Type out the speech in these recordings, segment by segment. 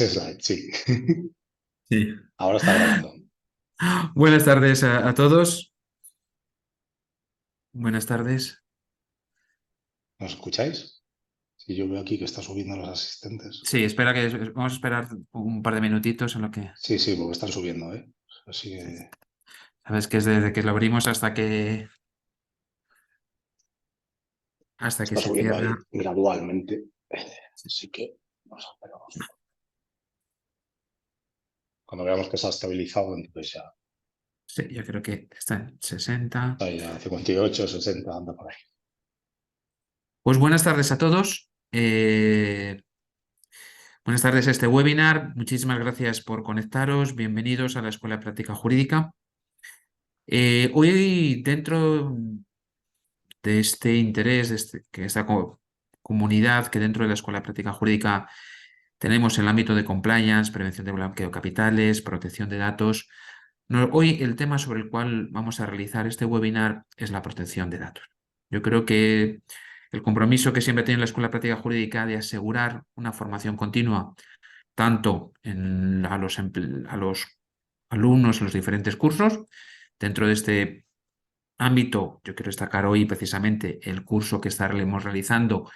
Slide, sí. Sí. Ahora está grabando. Buenas tardes a todos. Buenas tardes. ¿Nos escucháis? Si yo veo aquí que está subiendo los asistentes. Sí, espera que vamos a esperar un par de minutitos en lo que. Sí, sí, porque están subiendo, ¿eh? Así Sí. que Sabes que es desde que lo abrimos hasta que está se subiendo cierra. ahí gradualmente. Así que vamos a esperar. Cuando veamos que se ha estabilizado, entonces ya Sí, yo creo que está en 60. está ya 58, 60, anda por ahí. Pues buenas tardes a todos. Buenas tardes a este webinar. Muchísimas gracias por conectaros. Bienvenidos a la Escuela de Práctica Jurídica. Hoy, dentro de este interés, que esta comunidad que dentro de la Escuela de Práctica Jurídica tenemos en el ámbito de compliance, prevención de blanqueo de capitales, protección de datos. Hoy el tema sobre el cual vamos a realizar este webinar es la protección de datos. Yo creo que el compromiso que siempre tiene la Escuela de Práctica Jurídica de asegurar una formación continua, tanto a los alumnos en los diferentes cursos, dentro de este ámbito, yo quiero destacar hoy precisamente el curso que estaremos realizando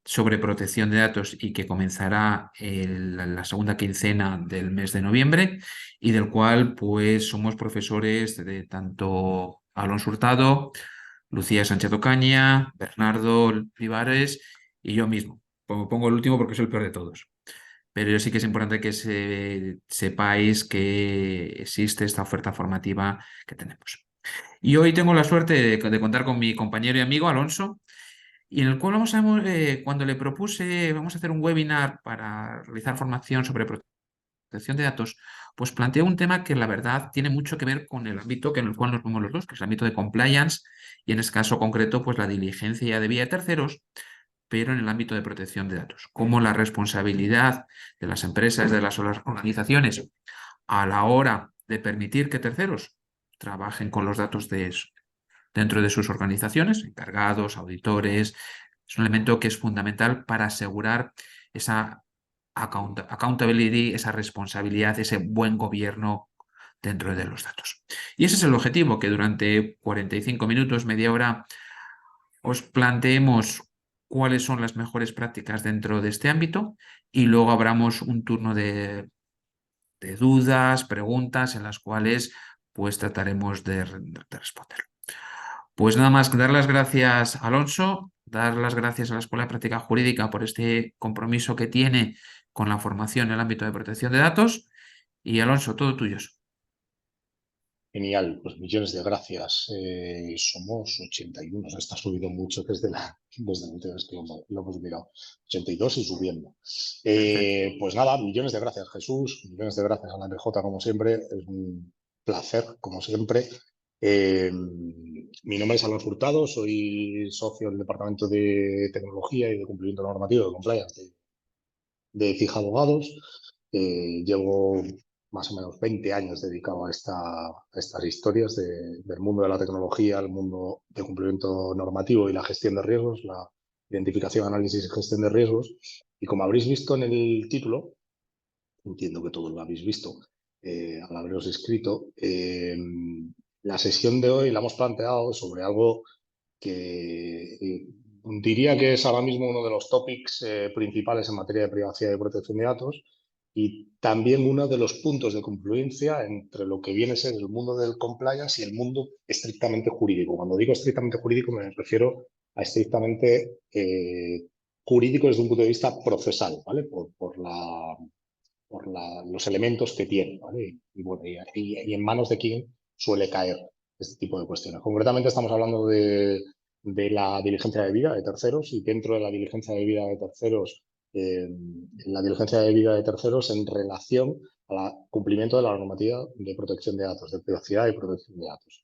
sobre protección de datos y que comenzará la segunda quincena del mes de noviembre y del cual pues somos profesores de tanto Alonso Hurtado, Lucía Sánchez Ocaña, Bernardo Olivares y yo mismo. Pongo el último porque soy el peor de todos. Pero yo sí que es importante que sepáis que existe esta oferta formativa que tenemos. Y hoy tengo la suerte de contar con mi compañero y amigo Alonso, y en el cual cuando le propuse, vamos a hacer un webinar para realizar formación sobre protección de datos, pues planteé un tema que la verdad tiene mucho que ver con el ámbito en el cual nos movemos los dos, que es el ámbito de compliance, y en este caso concreto, pues la diligencia debida de terceros, pero en el ámbito de protección de datos, como la responsabilidad de las empresas, de las organizaciones, a la hora de permitir que terceros trabajen con los datos dentro de sus organizaciones, encargados, auditores. Es un elemento que es fundamental para asegurar esa accountability, esa responsabilidad, ese buen gobierno dentro de los datos. Y ese es el objetivo, que durante 45 minutos, media hora, os planteemos cuáles son las mejores prácticas dentro de este ámbito y luego abramos un turno de dudas, preguntas en las cuales pues trataremos de responder. Pues nada más que dar las gracias, Alonso, dar las gracias a la Escuela de Práctica Jurídica por este compromiso que tiene con la formación en el ámbito de protección de datos. Y Alonso, todo tuyo. Genial, pues millones de gracias. Somos 81, o sea, está subido mucho desde la última vez que lo hemos mirado. 82 y subiendo. Perfecto. Pues nada, millones de gracias, Jesús. Millones de gracias a la MJ, como siempre. Es un placer, como siempre. Mi nombre es Alonso Hurtado, soy socio del Departamento de Tecnología y de Cumplimiento Normativo de Compliance de Fija Abogados. Llevo más o menos 20 años dedicado a estas historias del mundo de la tecnología, al mundo de cumplimiento normativo y la gestión de riesgos, la identificación, análisis y gestión de riesgos. Y como habréis visto en el título, entiendo que todos lo habéis visto al haberos escrito, la sesión de hoy la hemos planteado sobre algo que diría que es ahora mismo uno de los topics principales en materia de privacidad y protección de datos y también uno de los puntos de confluencia entre lo que viene a ser el mundo del compliance y el mundo estrictamente jurídico. Cuando digo estrictamente jurídico me refiero a estrictamente jurídico desde un punto de vista procesal, ¿vale? Los elementos que tiene, ¿vale? Bueno, y en manos de quién suele caer este tipo de cuestiones. Concretamente estamos hablando de la diligencia de vida de terceros y dentro de la diligencia de vida de terceros, la diligencia de vida de terceros en relación al cumplimiento de la normativa de protección de datos, de privacidad y protección de datos.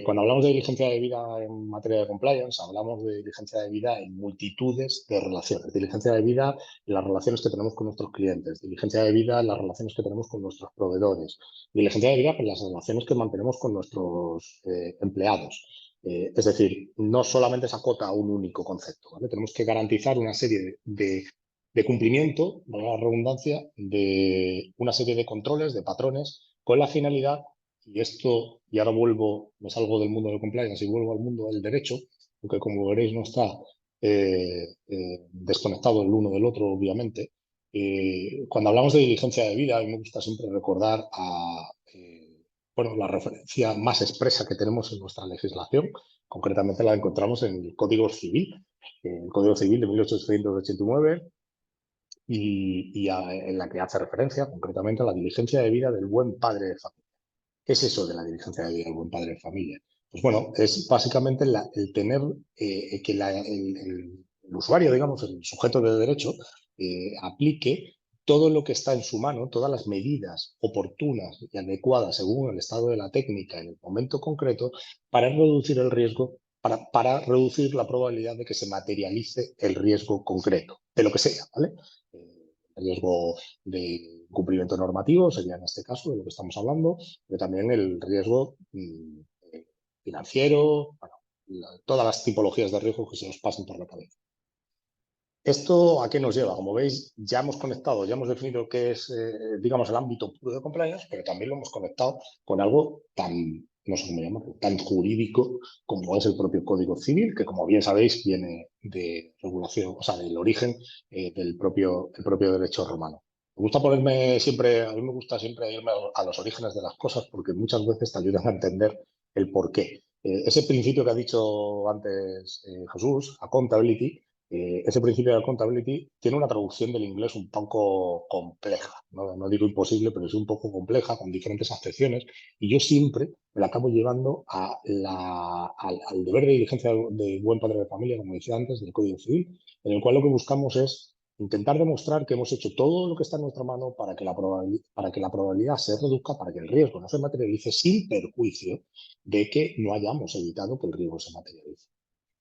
Cuando hablamos de diligencia de vida en materia de compliance, hablamos de diligencia de vida en multitudes de relaciones. Diligencia de vida en las relaciones que tenemos con nuestros clientes, diligencia de vida en las relaciones que tenemos con nuestros proveedores, diligencia de vida en las relaciones que mantenemos con nuestros empleados. Es decir, no solamente se acota a un único concepto, ¿vale? Tenemos que garantizar una serie de de cumplimiento, valga la redundancia, de una serie de controles, de patrones, con la finalidad, y esto, y ahora vuelvo, me salgo del mundo del compliance y vuelvo al mundo del derecho, aunque como veréis no está desconectado el uno del otro, obviamente. Cuando hablamos de diligencia de vida, a mí me gusta siempre recordar bueno, la referencia más expresa que tenemos en nuestra legislación. Concretamente la encontramos en el Código Civil, el Código Civil de 1889, en la que hace referencia concretamente a la diligencia de vida del buen padre de familia. ¿Qué es eso de la diligencia de vida del buen padre de familia? Pues bueno, es básicamente el tener que el usuario, digamos, el sujeto de derecho, aplique todo lo que está en su mano, todas las medidas oportunas y adecuadas según el estado de la técnica en el momento concreto para reducir el riesgo, para reducir la probabilidad de que se materialice el riesgo concreto, de lo que sea, ¿vale? Riesgo de cumplimiento normativo sería en este caso de lo que estamos hablando, pero también el riesgo financiero, bueno, todas las tipologías de riesgo que se nos pasen por la cabeza. ¿Esto a qué nos lleva? Como veis, ya hemos conectado, ya hemos definido qué es, digamos, el ámbito puro de compliance, pero también lo hemos conectado con algo tan, no sé cómo llamarlo, tan jurídico como es el propio Código Civil, que como bien sabéis viene de regulación, o sea, del origen el propio derecho romano. Me gusta ponerme siempre, a mí me gusta siempre irme a los orígenes de las cosas porque muchas veces te ayudan a entender el porqué. Ese principio que ha dicho antes Jesús, accountability, ese principio de accountability tiene una traducción del inglés un poco compleja, no digo imposible, pero es un poco compleja, con diferentes acepciones, y yo siempre me la acabo llevando al deber de diligencia de buen padre de familia, como decía antes, del Código Civil, en el cual lo que buscamos es intentar demostrar que hemos hecho todo lo que está en nuestra mano para que la probabilidad se reduzca, para que el riesgo no se materialice sin perjuicio de que no hayamos evitado que el riesgo se materialice.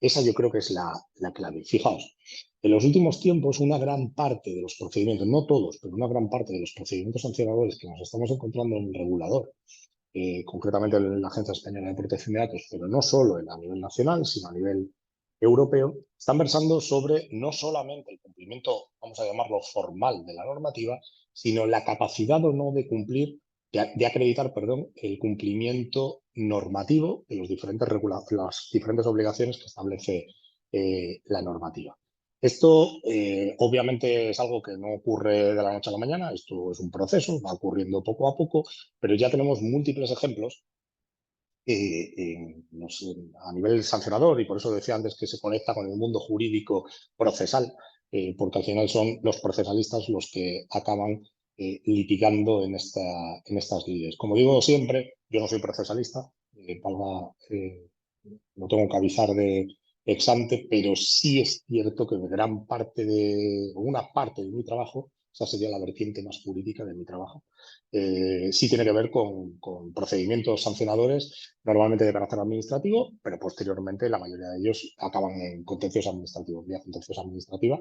Esa yo creo que es la clave. Fijaos, en los últimos tiempos una gran parte de los procedimientos, no todos, pero una gran parte de los procedimientos sancionadores que nos estamos encontrando en el regulador, concretamente en la Agencia Española de Protección de Datos, pero no solo a nivel nacional, sino a nivel europeo, están versando sobre no solamente el cumplimiento, vamos a llamarlo formal, de la normativa, sino la capacidad o no de cumplir, de acreditar, perdón, el cumplimiento normativo de las diferentes obligaciones que establece la normativa. Esto obviamente es algo que no ocurre de la noche a la mañana, esto es un proceso, va ocurriendo poco a poco, pero ya tenemos múltiples ejemplos no sé, a nivel sancionador, y por eso decía antes que se conecta con el mundo jurídico procesal, porque al final son los procesalistas los que acaban litigando en estas lides. Como digo siempre, yo no soy procesalista, no tengo que avisar de ex ante, pero sí es cierto que una parte de mi trabajo, esa sería la vertiente más jurídica de mi trabajo, sí tiene que ver con procedimientos sancionadores, normalmente de carácter administrativo, pero posteriormente la mayoría de ellos acaban en contencioso administrativo, vía contenciosa administrativa,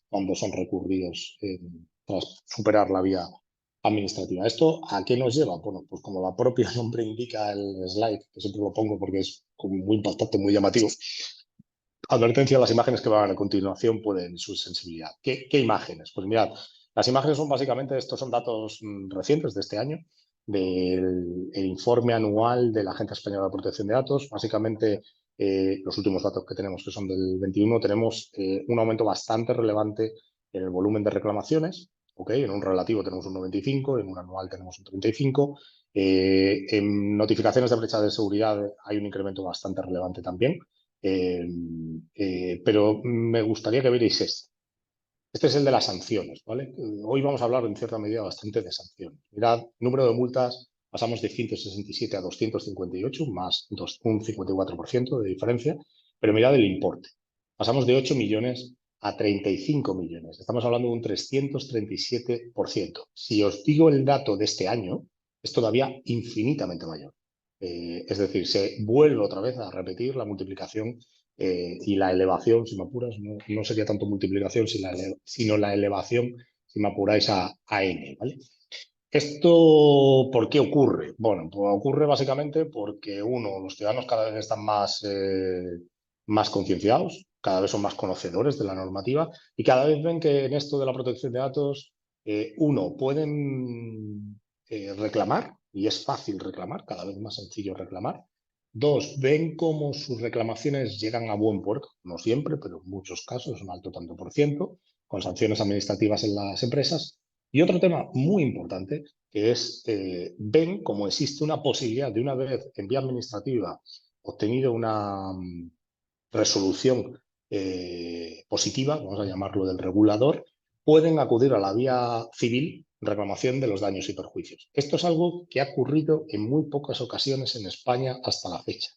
cuando son recurridos tras superar la vía administrativa. ¿Esto a qué nos lleva? Bueno, pues como la propia nombre indica el slide, que siempre lo pongo porque es como muy impactante, muy llamativo. Advertencia, las imágenes que van a continuación pueden su sensibilidad. ¿Qué imágenes? Pues mirad, las imágenes son básicamente, estos son datos recientes de este año, del informe anual de la Agencia Española de Protección de Datos. Básicamente, los últimos datos que tenemos, que son del 21, tenemos un aumento bastante relevante en el volumen de reclamaciones. ¿Okay? En un relativo tenemos un 95, en un anual tenemos un 35. En notificaciones de brecha de seguridad hay un incremento bastante relevante también. Pero me gustaría que vierais esto. Este es el de las sanciones, ¿vale? Hoy vamos a hablar en cierta medida bastante de sanciones. Mirad, número de multas, pasamos de 167 a 258, más un 54% de diferencia, pero mirad el importe. Pasamos de 8 millones a 35 millones. Estamos hablando de un 337%. Si os digo el dato de este año, es todavía infinitamente mayor. Es decir, se vuelve otra vez a repetir la multiplicación y la elevación, si me apuras, no sería tanto multiplicación, sino la elevación, si me apuráis, a n, ¿vale? ¿Esto por qué ocurre? Bueno, pues ocurre básicamente porque, uno, los ciudadanos cada vez están más concienciados, cada vez son más conocedores de la normativa y cada vez ven que en esto de la protección de datos, uno, pueden reclamar, y es fácil reclamar, cada vez más sencillo reclamar. Dos, ven cómo sus reclamaciones llegan a buen puerto, no siempre, pero en muchos casos, un alto tanto por ciento, con sanciones administrativas en las empresas. Y otro tema muy importante, que es, ven cómo existe una posibilidad de, una vez en vía administrativa obtenido una resolución positiva, vamos a llamarlo del regulador, pueden acudir a la vía civil en reclamación de los daños y perjuicios. Esto es algo que ha ocurrido en muy pocas ocasiones en España hasta la fecha,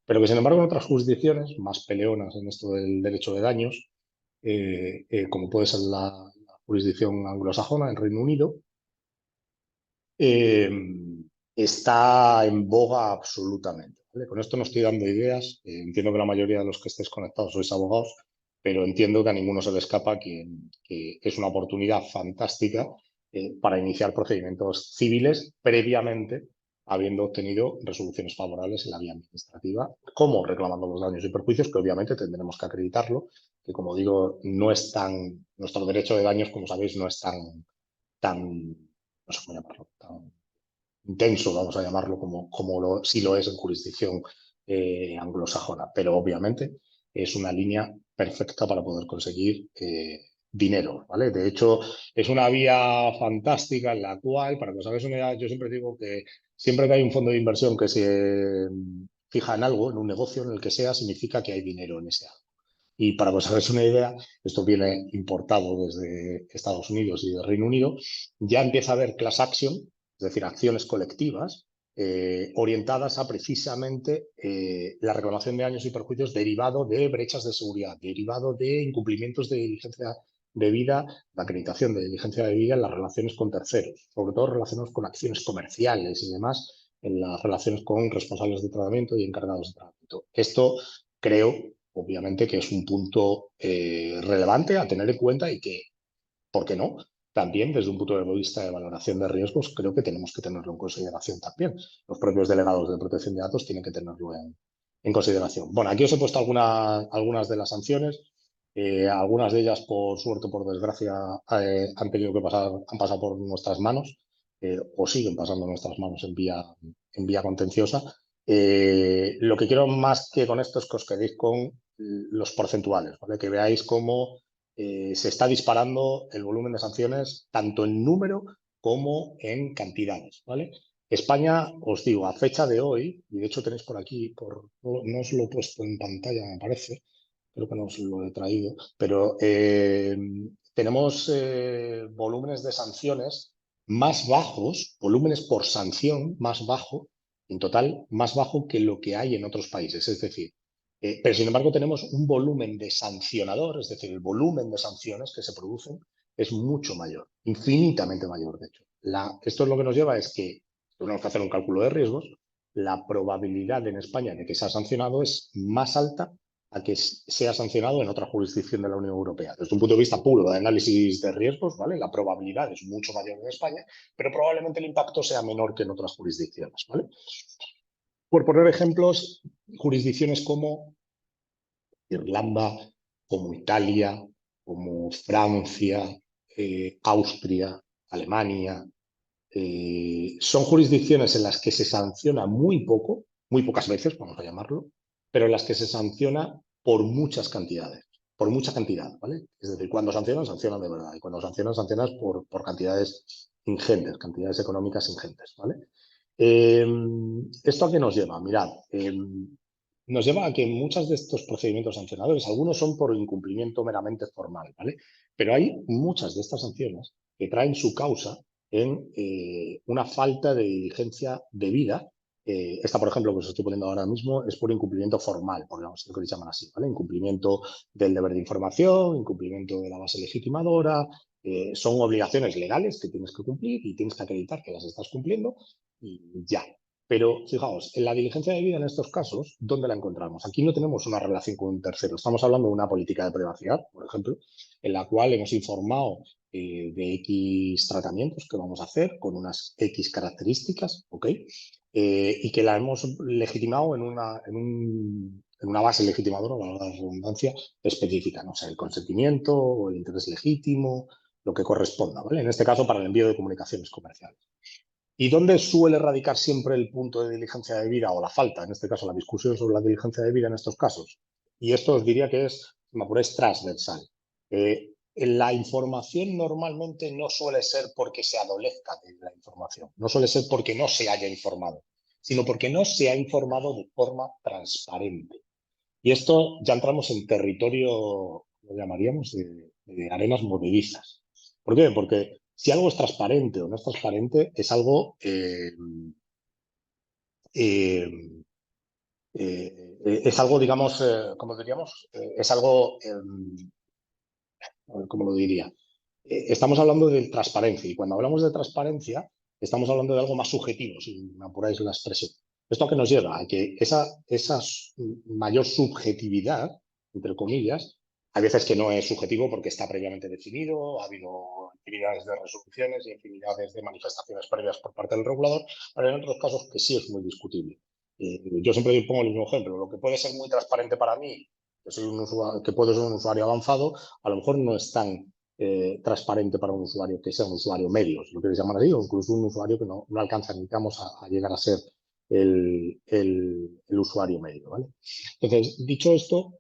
pero que sin embargo en otras jurisdicciones más peleonas en esto del derecho de daños, como puede ser la jurisdicción anglosajona en Reino Unido, eh, está en boga absolutamente. ¿Vale? Con esto no estoy dando ideas. Entiendo que la mayoría de los que estéis conectados sois abogados, pero entiendo que a ninguno se le escapa que es una oportunidad fantástica para iniciar procedimientos civiles previamente habiendo obtenido resoluciones favorables en la vía administrativa, como reclamando los daños y perjuicios, que obviamente tendremos que acreditarlo, que como digo, no es tan, nuestro derecho de daños, como sabéis, no es tan no sé cómo llamarlo, tan intenso, vamos a llamarlo, como sí lo es en jurisdicción anglosajona. Pero obviamente es una línea perfecta para poder conseguir dinero, ¿vale? De hecho, es una vía fantástica en la cual, para que os hagáis una idea, yo siempre digo que siempre que hay un fondo de inversión que se fija en algo, en un negocio, en el que sea, significa que hay dinero en ese algo. Y para que os hagáis una idea, esto viene importado desde Estados Unidos y del Reino Unido, ya empieza a haber class action, es decir, acciones colectivas orientadas a precisamente la reclamación de daños y perjuicios derivado de brechas de seguridad, derivado de incumplimientos de diligencia debida, la acreditación de diligencia debida en las relaciones con terceros, sobre todo relacionados con acciones comerciales y demás, en las relaciones con responsables de tratamiento y encargados de tratamiento. Esto creo obviamente que es un punto relevante a tener en cuenta y que, ¿por qué no? También desde un punto de vista de valoración de riesgos, creo que tenemos que tenerlo en consideración también. Los propios delegados de protección de datos tienen que tenerlo en consideración. Bueno, aquí os he puesto algunas de las sanciones. Algunas de ellas, por suerte o por desgracia, han tenido que pasar, han pasado por nuestras manos o siguen pasando en nuestras manos en vía contenciosa. Lo que quiero más que con esto es que os quedéis con los porcentuales, ¿vale? Que veáis cómo se está disparando el volumen de sanciones tanto en número como en cantidades, ¿vale? España, os digo, a fecha de hoy, y de hecho tenéis por aquí, no os lo he puesto en pantalla, me parece, creo que no os lo he traído, pero tenemos volúmenes de sanciones más bajos, volúmenes por sanción más bajo, en total más bajo que lo que hay en otros países. Es decir, pero sin embargo tenemos un volumen de sancionador, es decir, el volumen de sanciones que se producen es mucho mayor, infinitamente mayor, de hecho. Esto es lo que nos lleva es que tenemos que hacer un cálculo de riesgos. La probabilidad en España de que sea sancionado es más alta a que sea sancionado en otra jurisdicción de la Unión Europea. Desde un punto de vista puro de análisis de riesgos, ¿vale? La probabilidad es mucho mayor en España, pero probablemente el impacto sea menor que en otras jurisdicciones, ¿vale? Por poner ejemplos, jurisdicciones como Irlanda, como Italia, como Francia, Austria, Alemania, son jurisdicciones en las que se sanciona muy poco, muy pocas veces, vamos a llamarlo, pero en las que se sanciona por muchas cantidades, por mucha cantidad, ¿vale? Es decir, cuando sancionan, sancionan de verdad, y cuando sancionan, sancionan por cantidades ingentes, cantidades económicas ingentes, ¿vale? ¿Esto a qué nos lleva? Mirad, nos lleva a que muchos de estos procedimientos sancionadores, algunos son por incumplimiento meramente formal, ¿vale? Pero hay muchas de estas sanciones que traen su causa en una falta de diligencia debida. Esta, por ejemplo, que os estoy poniendo ahora mismo, es por incumplimiento formal, podríamos decir que le llaman así, ¿vale? Incumplimiento del deber de información, incumplimiento de la base legitimadora, son obligaciones legales que tienes que cumplir y tienes que acreditar que las estás cumpliendo y ya. Pero fijaos, en la diligencia debida en estos casos, ¿dónde la encontramos? Aquí no tenemos una relación con un tercero. Estamos hablando de una política de privacidad, por ejemplo, en la cual hemos informado de X tratamientos que vamos a hacer con unas X características, ¿ok? Y que la hemos legitimado en en una base legitimadora, valga la redundancia, específica, no sé, el consentimiento o el interés legítimo, lo que corresponda, ¿vale? En este caso, para el envío de comunicaciones comerciales. ¿Y dónde suele radicar siempre el punto de diligencia debida o la falta? En este caso, la discusión sobre la diligencia debida en estos casos. Y esto os diría que es, si me apuráis, transversal. La información normalmente no suele ser porque se adolezca de la información, no suele ser porque no se haya informado, sino porque no se ha informado de forma transparente. Y esto ya entramos en territorio, lo llamaríamos, de arenas movedizas. ¿Por qué? Porque si algo es transparente o no es transparente, es algo, eh, digamos, ¿cómo diríamos? Es algo, a ver, ¿cómo lo diría? Estamos hablando de transparencia y cuando hablamos de transparencia estamos hablando de algo más subjetivo, si me apuráis la expresión. ¿Esto a qué nos lleva? A que esa mayor subjetividad, entre comillas, hay veces que no es subjetivo porque está previamente definido, ha habido infinidades de resoluciones y infinidades de manifestaciones previas por parte del regulador, pero en otros casos que sí es muy discutible. Yo siempre pongo el mismo ejemplo. Lo que puede ser muy transparente para mí, que soy un usuario, que puedo ser un usuario avanzado, a lo mejor no es tan transparente para un usuario que sea un usuario medio, si lo quieres llamar así, o incluso un usuario que no alcanza, digamos, a llegar a ser el usuario medio, ¿vale? Entonces, dicho esto,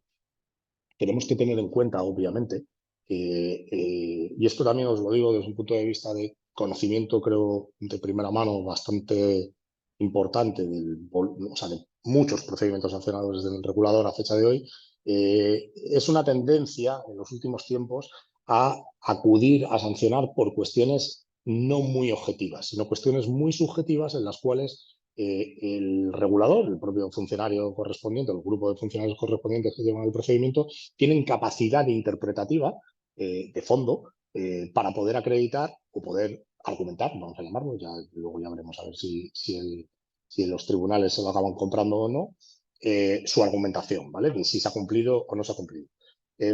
tenemos que tener en cuenta, obviamente, y esto también os lo digo desde un punto de vista de conocimiento, creo, de primera mano bastante importante, o sea, de muchos procedimientos sancionadores del regulador a fecha de hoy, es una tendencia en los últimos tiempos a acudir a sancionar por cuestiones no muy objetivas, sino cuestiones muy subjetivas en las cuales el regulador, el propio funcionario correspondiente, el grupo de funcionarios correspondientes que llevan el procedimiento, tienen capacidad interpretativa de fondo para poder acreditar o poder argumentar, vamos a llamarlo, ya luego ya veremos a ver si los tribunales se lo acaban comprando o no, su argumentación, ¿vale? De si se ha cumplido o no se ha cumplido.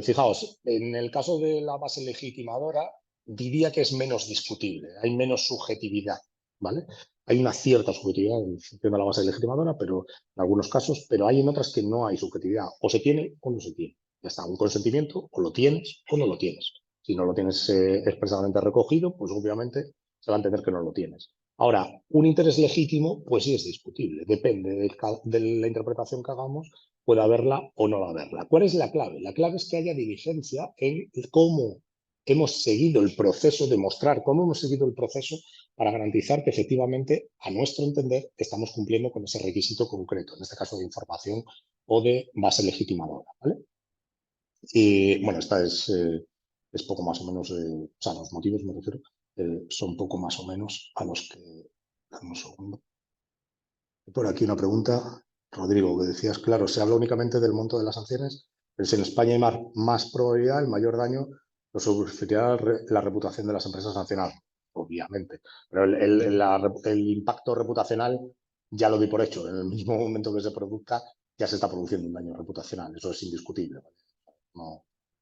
Fijaos, en el caso de la base legitimadora, diría que es menos discutible, hay menos subjetividad, ¿vale? Hay una cierta subjetividad en función de la base legitimadora, pero en algunos casos, pero hay en otras que no hay subjetividad, o se tiene o no se tiene. Ya está, un consentimiento o lo tienes o no lo tienes. Si no lo tienes expresamente recogido, pues obviamente se va a entender que no lo tienes. Ahora, un interés legítimo, pues sí es discutible, depende de la interpretación que hagamos, puede haberla o no haberla. ¿Cuál es la clave? La clave es que haya diligencia en cómo hemos seguido el proceso, demostrar cómo hemos seguido el proceso para garantizar que efectivamente, a nuestro entender, estamos cumpliendo con ese requisito concreto, en este caso de información o de base legitimadora, ¿vale? Y bueno, esta es poco más o menos, o sea, los motivos, me refiero, son poco más o menos a los que... Dame un segundo. Por aquí una pregunta, Rodrigo, que decías, claro, se habla únicamente del monto de las sanciones, pero si en España hay más probabilidad, el mayor daño lo sufrirá la reputación de las empresas sancionadas, obviamente. Pero el impacto reputacional ya lo di por hecho. En el mismo momento que se produzca, ya se está produciendo un daño reputacional. Eso es indiscutible. ¿Vale?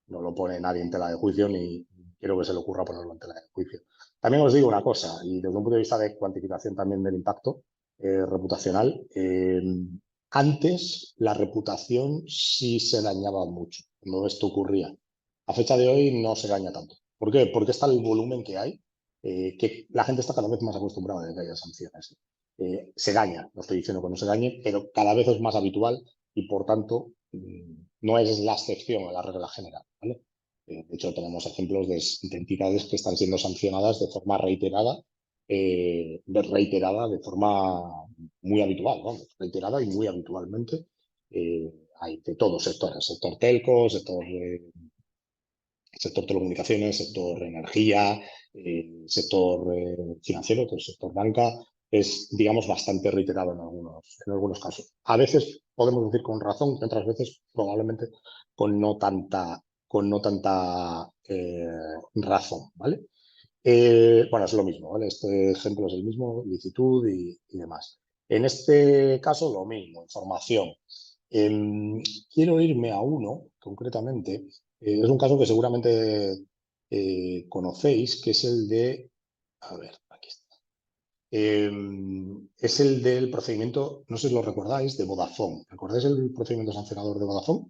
No lo pone nadie en tela de juicio ni quiero que se le ocurra ponerlo en tela de juicio. También os digo una cosa, y desde un punto de vista de cuantificación también del impacto reputacional, antes la reputación sí se dañaba mucho cuando esto ocurría. A fecha de hoy no se daña tanto. ¿Por qué? Porque está el volumen que hay, que la gente está cada vez más acostumbrada a que haya sanciones. Se daña, no estoy diciendo que no se dañe, pero cada vez es más habitual y por tanto no es la excepción a la regla general, ¿vale? De hecho, tenemos ejemplos de entidades que están siendo sancionadas de forma reiterada, de forma muy habitual, ¿no? Reiterada y muy habitualmente. Hay de todos sectores, sector telco, sector telecomunicaciones, sector energía, sector financiero, el sector banca, es, digamos, bastante reiterado en algunos casos. A veces podemos decir con razón, y otras veces probablemente con no tanta razón, ¿vale? Bueno, es lo mismo, ¿vale? Este ejemplo es el mismo, licitud y demás. En este caso, lo mismo, información. Quiero irme a uno, concretamente, es un caso que seguramente conocéis, que es el de, a ver, aquí está, es el del procedimiento, no sé si lo recordáis, de Vodafone. ¿Recordáis el procedimiento sancionador de Vodafone?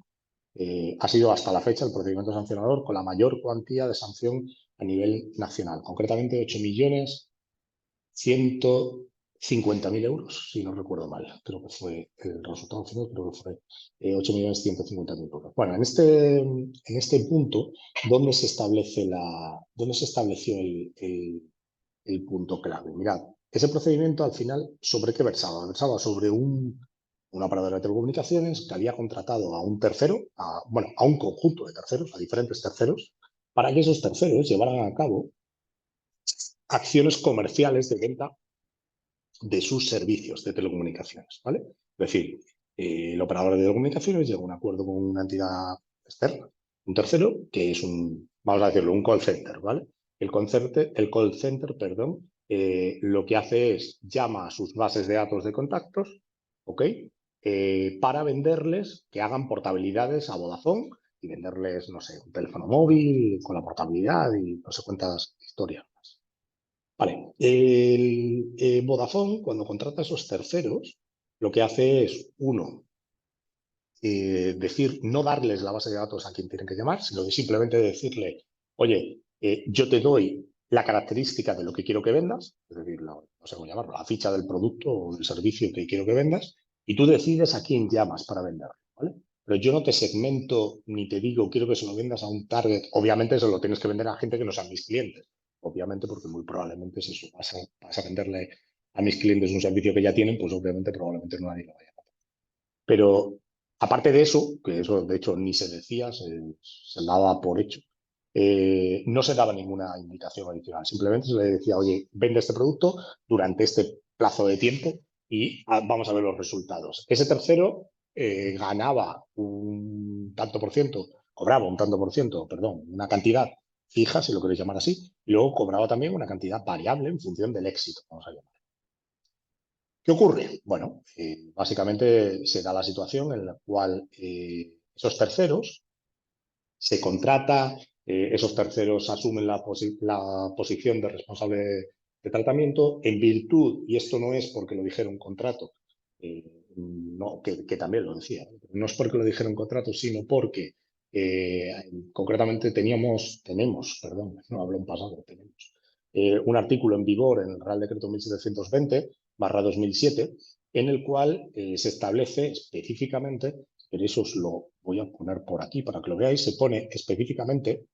Ha sido hasta la fecha el procedimiento sancionador con la mayor cuantía de sanción a nivel nacional, concretamente 8.150.000 euros, si no recuerdo mal. Creo que fue el resultado final, creo que fue 8.150.000 euros. Bueno, en este punto, ¿dónde se estableció el punto clave? Mirad, ese procedimiento al final, ¿sobre qué versaba? Versaba sobre una operadora de telecomunicaciones que había contratado a un tercero, a un conjunto de terceros, a diferentes terceros, para que esos terceros llevaran a cabo acciones comerciales de venta de sus servicios de telecomunicaciones, ¿vale? Es decir, el operador de telecomunicaciones llega a un acuerdo con una entidad externa, un tercero, que es vamos a decirlo, un call center, ¿vale? El call center, perdón, lo que hace es llama a sus bases de datos de contactos, ¿ok? Para venderles que hagan portabilidades a Vodafone y venderles, no sé, un teléfono móvil con la portabilidad y no sé cuántas historias más. Vale, Vodafone, cuando contrata a esos terceros, lo que hace es, uno, decir, no darles la base de datos a quien tienen que llamar, sino de simplemente decirle, oye, yo te doy la característica de lo que quiero que vendas, es decir, no sé cómo llamarlo, la ficha del producto o del servicio que quiero que vendas, y tú decides a quién llamas para venderlo, ¿vale? Pero yo no te segmento ni te digo, quiero que se lo vendas a un target. Obviamente eso lo tienes que vender a gente que no sean mis clientes. Obviamente, porque muy probablemente si eso vas a venderle a mis clientes un servicio que ya tienen, pues obviamente probablemente no nadie lo vaya a hacer. Pero aparte de eso, que eso de hecho ni se decía, se daba por hecho, no se daba ninguna indicación adicional. Simplemente se le decía, oye, vende este producto durante este plazo de tiempo y vamos a ver los resultados. Ese tercero ganaba un tanto por ciento, cobraba un tanto por ciento, perdón, una cantidad fija, si lo queréis llamar así, y luego cobraba también una cantidad variable en función del éxito, vamos a llamar. ¿Qué ocurre? Bueno, básicamente se da la situación en la cual esos terceros se contrata, esos terceros asumen la posición de responsable de tratamiento en virtud, y esto no es porque lo dijera un contrato, no, que también lo decía, no es porque lo dijera un contrato, sino porque concretamente tenemos, perdón, no hablo en pasado, tenemos un artículo en vigor en el Real Decreto 1720/2007, en el cual se establece específicamente, pero eso os lo voy a poner por aquí para que lo veáis, se pone específicamente,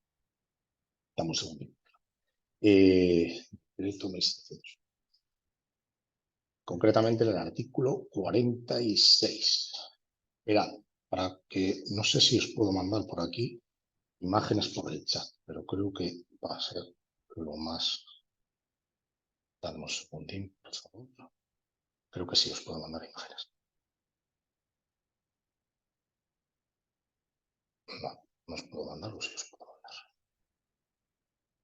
dame un segundo, Decreto 1700, concretamente en el artículo 46. Mirad, para que, no sé si os puedo mandar por aquí imágenes por el chat, pero creo que va a ser lo más... Dame un segundín, por favor. Creo que sí os puedo mandar imágenes. No, no os puedo mandar, o sí os puedo mandar.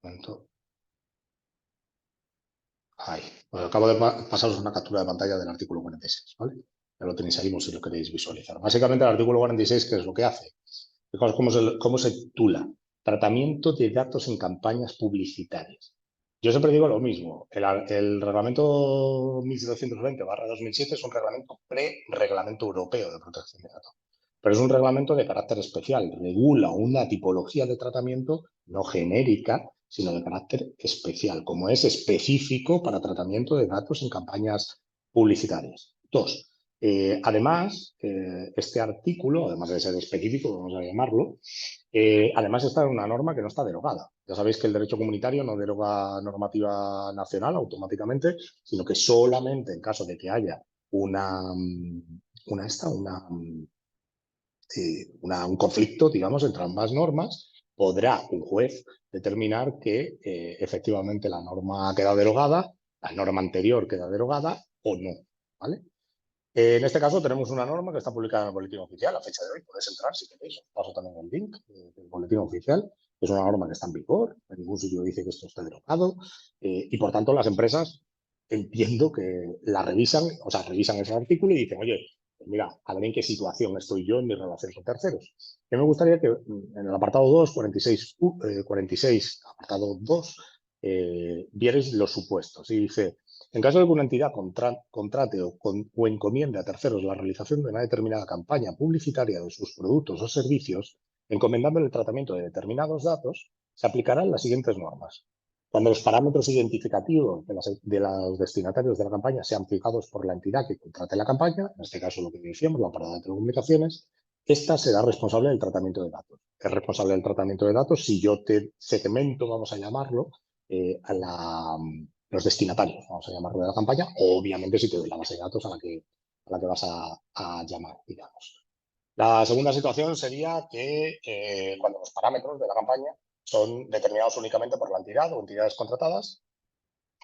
Un momento. Ahí. Os acabo de pasaros una captura de pantalla del artículo 46, ¿vale? Ya lo tenéis ahí si lo queréis visualizar. Básicamente el artículo 46, ¿qué es lo que hace? Fijaos cómo se titula. Tratamiento de datos en campañas publicitarias. Yo siempre digo lo mismo. El reglamento 1720/2007 es un reglamento pre-reglamento europeo de protección de datos. Pero es un reglamento de carácter especial. Regula una tipología de tratamiento no genérica, sino de carácter especial, como es específico para tratamiento de datos en campañas publicitarias. Dos, además, este artículo, además de ser específico, vamos a llamarlo, además está en una norma que no está derogada. Ya sabéis que el derecho comunitario no deroga normativa nacional automáticamente, sino que solamente en caso de que haya un conflicto, digamos, entre ambas normas, podrá un juez determinar que efectivamente la norma queda derogada, la norma anterior queda derogada o no, ¿vale? En este caso tenemos una norma que está publicada en el Boletín Oficial a fecha de hoy. Podéis entrar si queréis. Os paso también el link del Boletín Oficial. Es una norma que está en vigor. En ningún sitio dice que esto esté derogado. Y por tanto las empresas entiendo que la revisan, o sea, revisan ese artículo y dicen, oye, pues mira, a ver en qué situación estoy yo en mi relación con terceros. Que me gustaría que en el apartado 2, 46, apartado 2, vierais los supuestos. Y dice, en caso de que una entidad contrate o encomiende a terceros la realización de una determinada campaña publicitaria de sus productos o servicios, encomendándole el tratamiento de determinados datos, se aplicarán las siguientes normas. Cuando los parámetros identificativos de los destinatarios de la campaña sean fijados por la entidad que contrate la campaña, en este caso lo que decíamos, la operadora de telecomunicaciones, esta será responsable del tratamiento de datos. Es responsable del tratamiento de datos si yo te segmento, vamos a llamarlo, los destinatarios, vamos a llamarlo, de la campaña, o obviamente si te doy la base de datos a la que vas a llamar, digamos. La segunda situación sería que cuando los parámetros de la campaña son determinados únicamente por la entidad o entidades contratadas,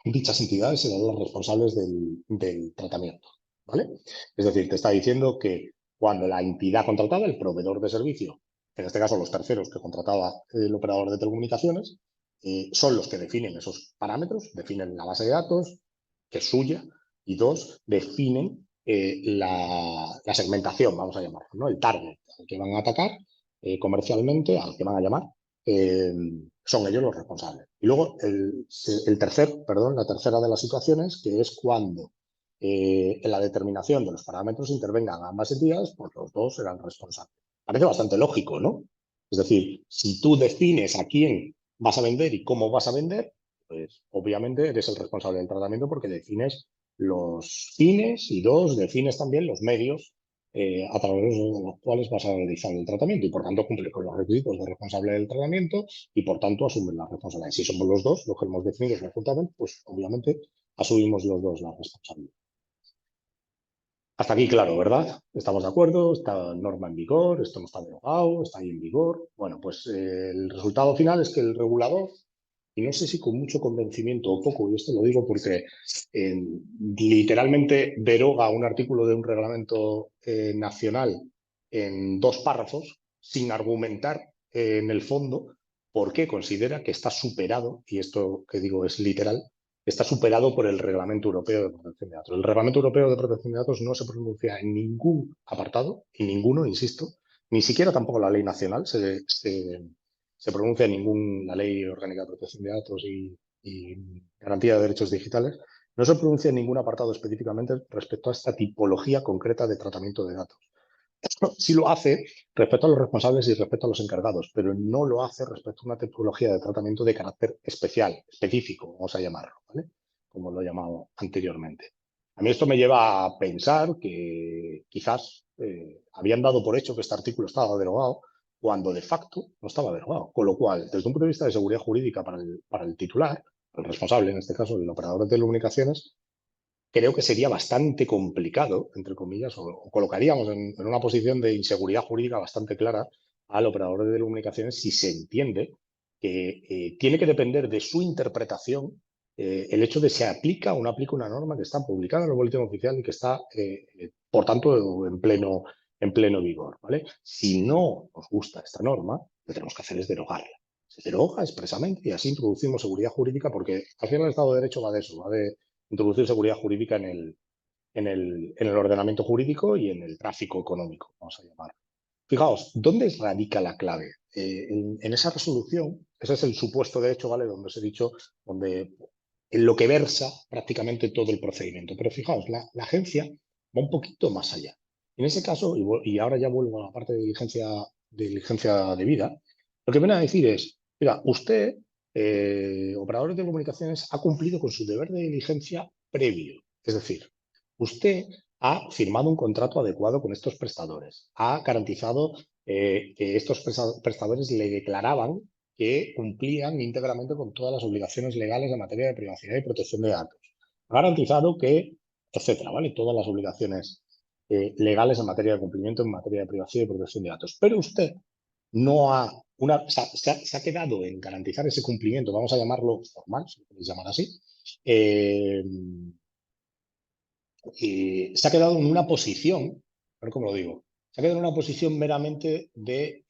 dichas entidades serán las responsables del tratamiento, ¿vale? Es decir, te está diciendo que cuando la entidad contratada, el proveedor de servicio, en este caso los terceros que contrataba el operador de telecomunicaciones, son los que definen esos parámetros, definen la base de datos, que es suya, y dos, definen la segmentación, vamos a llamarlo, ¿no? El target al que van a atacar comercialmente, al que van a llamar, son ellos los responsables. Y luego la tercera de las situaciones, que es cuando en la determinación de los parámetros intervengan ambas entidades, pues los dos serán responsables. Parece bastante lógico, ¿no? Es decir, si tú defines a quién vas a vender y cómo vas a vender, pues obviamente eres el responsable del tratamiento porque defines los fines y dos, defines también los medios a través de los cuales vas a realizar el tratamiento y por tanto cumplir con los requisitos de responsable del tratamiento y por tanto asumir la responsabilidad. Si somos los dos los que hemos definido conjuntamente, pues obviamente asumimos los dos la responsabilidad. Hasta aquí, claro, ¿verdad? ¿Estamos de acuerdo? ¿Está norma en vigor? ¿Esto no está derogado? ¿Está ahí en vigor? Bueno, pues el resultado final es que el regulador, y no sé si con mucho convencimiento o poco, y esto lo digo porque literalmente deroga un artículo de un reglamento nacional en 2 párrafos, sin argumentar en el fondo por qué considera que está superado, y esto que digo es literal, está superado por el Reglamento Europeo de Protección de Datos. El Reglamento Europeo de Protección de Datos no se pronuncia en ningún apartado, en ninguno, insisto, ni siquiera tampoco la ley nacional se pronuncia en la Ley Orgánica de Protección de Datos y Garantía de Derechos Digitales, no se pronuncia en ningún apartado específicamente respecto a esta tipología concreta de tratamiento de datos. Sí lo hace respecto a los responsables y respecto a los encargados, pero no lo hace respecto a una tipología de tratamiento de carácter especial, específico, vamos a llamarlo, ¿vale? Como lo he llamado anteriormente. A mí esto me lleva a pensar que quizás habían dado por hecho que este artículo estaba derogado cuando de facto no estaba derogado. Con lo cual, desde un punto de vista de seguridad jurídica para el titular, el responsable, en este caso el operador de telecomunicaciones, creo que sería bastante complicado, entre comillas, o colocaríamos en una posición de inseguridad jurídica bastante clara al operador de telecomunicaciones si se entiende que tiene que depender de su interpretación el hecho de si aplica o no aplica una norma que está publicada en el boletín oficial y que está, por tanto, en pleno vigor, ¿vale? Si no nos gusta esta norma, lo que tenemos que hacer es derogarla. Se deroga expresamente y así introducimos seguridad jurídica porque al final el Estado de Derecho va de eso, va de introducir seguridad jurídica en el ordenamiento jurídico y en el tráfico económico, vamos a llamarlo. Fijaos, ¿dónde radica la clave? En esa resolución, ese es el supuesto de hecho, ¿vale? Donde os he dicho, en lo que versa prácticamente todo el procedimiento. Pero fijaos, la agencia va un poquito más allá. En ese caso, y ahora ya vuelvo a la parte de diligencia debida, lo que viene a decir es, mira, usted, operador de comunicaciones, ha cumplido con su deber de diligencia previo. Es decir, usted ha firmado un contrato adecuado con estos prestadores, ha garantizado que estos prestadores le declaraban que cumplían íntegramente con todas las obligaciones legales en materia de privacidad y protección de datos. Ha garantizado que, etcétera, ¿vale? Todas las obligaciones legales en materia de cumplimiento en materia de privacidad y protección de datos. Pero usted no ha, se ha quedado en garantizar ese cumplimiento, vamos a llamarlo formal, si lo queréis llamar así, se ha quedado en una posición, a ver cómo lo digo, se ha quedado en una posición meramente de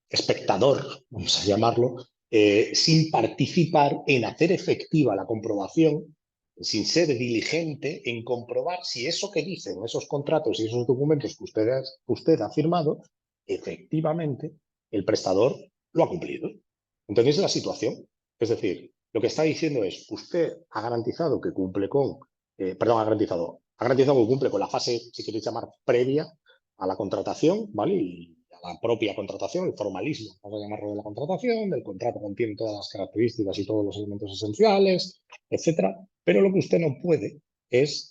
espectador, vamos a llamarlo, sin participar en hacer efectiva la comprobación, sin ser diligente en comprobar si eso que dicen esos contratos y esos documentos que usted ha firmado, efectivamente el prestador lo ha cumplido. ¿Entendéis la situación? Es decir, lo que está diciendo es, usted ha garantizado que cumple con, perdón, ha garantizado que cumple con la fase, si queréis llamar, previa a la contratación, ¿vale? Y a la propia contratación, el formalismo, vamos a llamarlo de la contratación, del contrato contiene todas las características y todos los elementos esenciales, etcétera. Pero lo que usted no puede es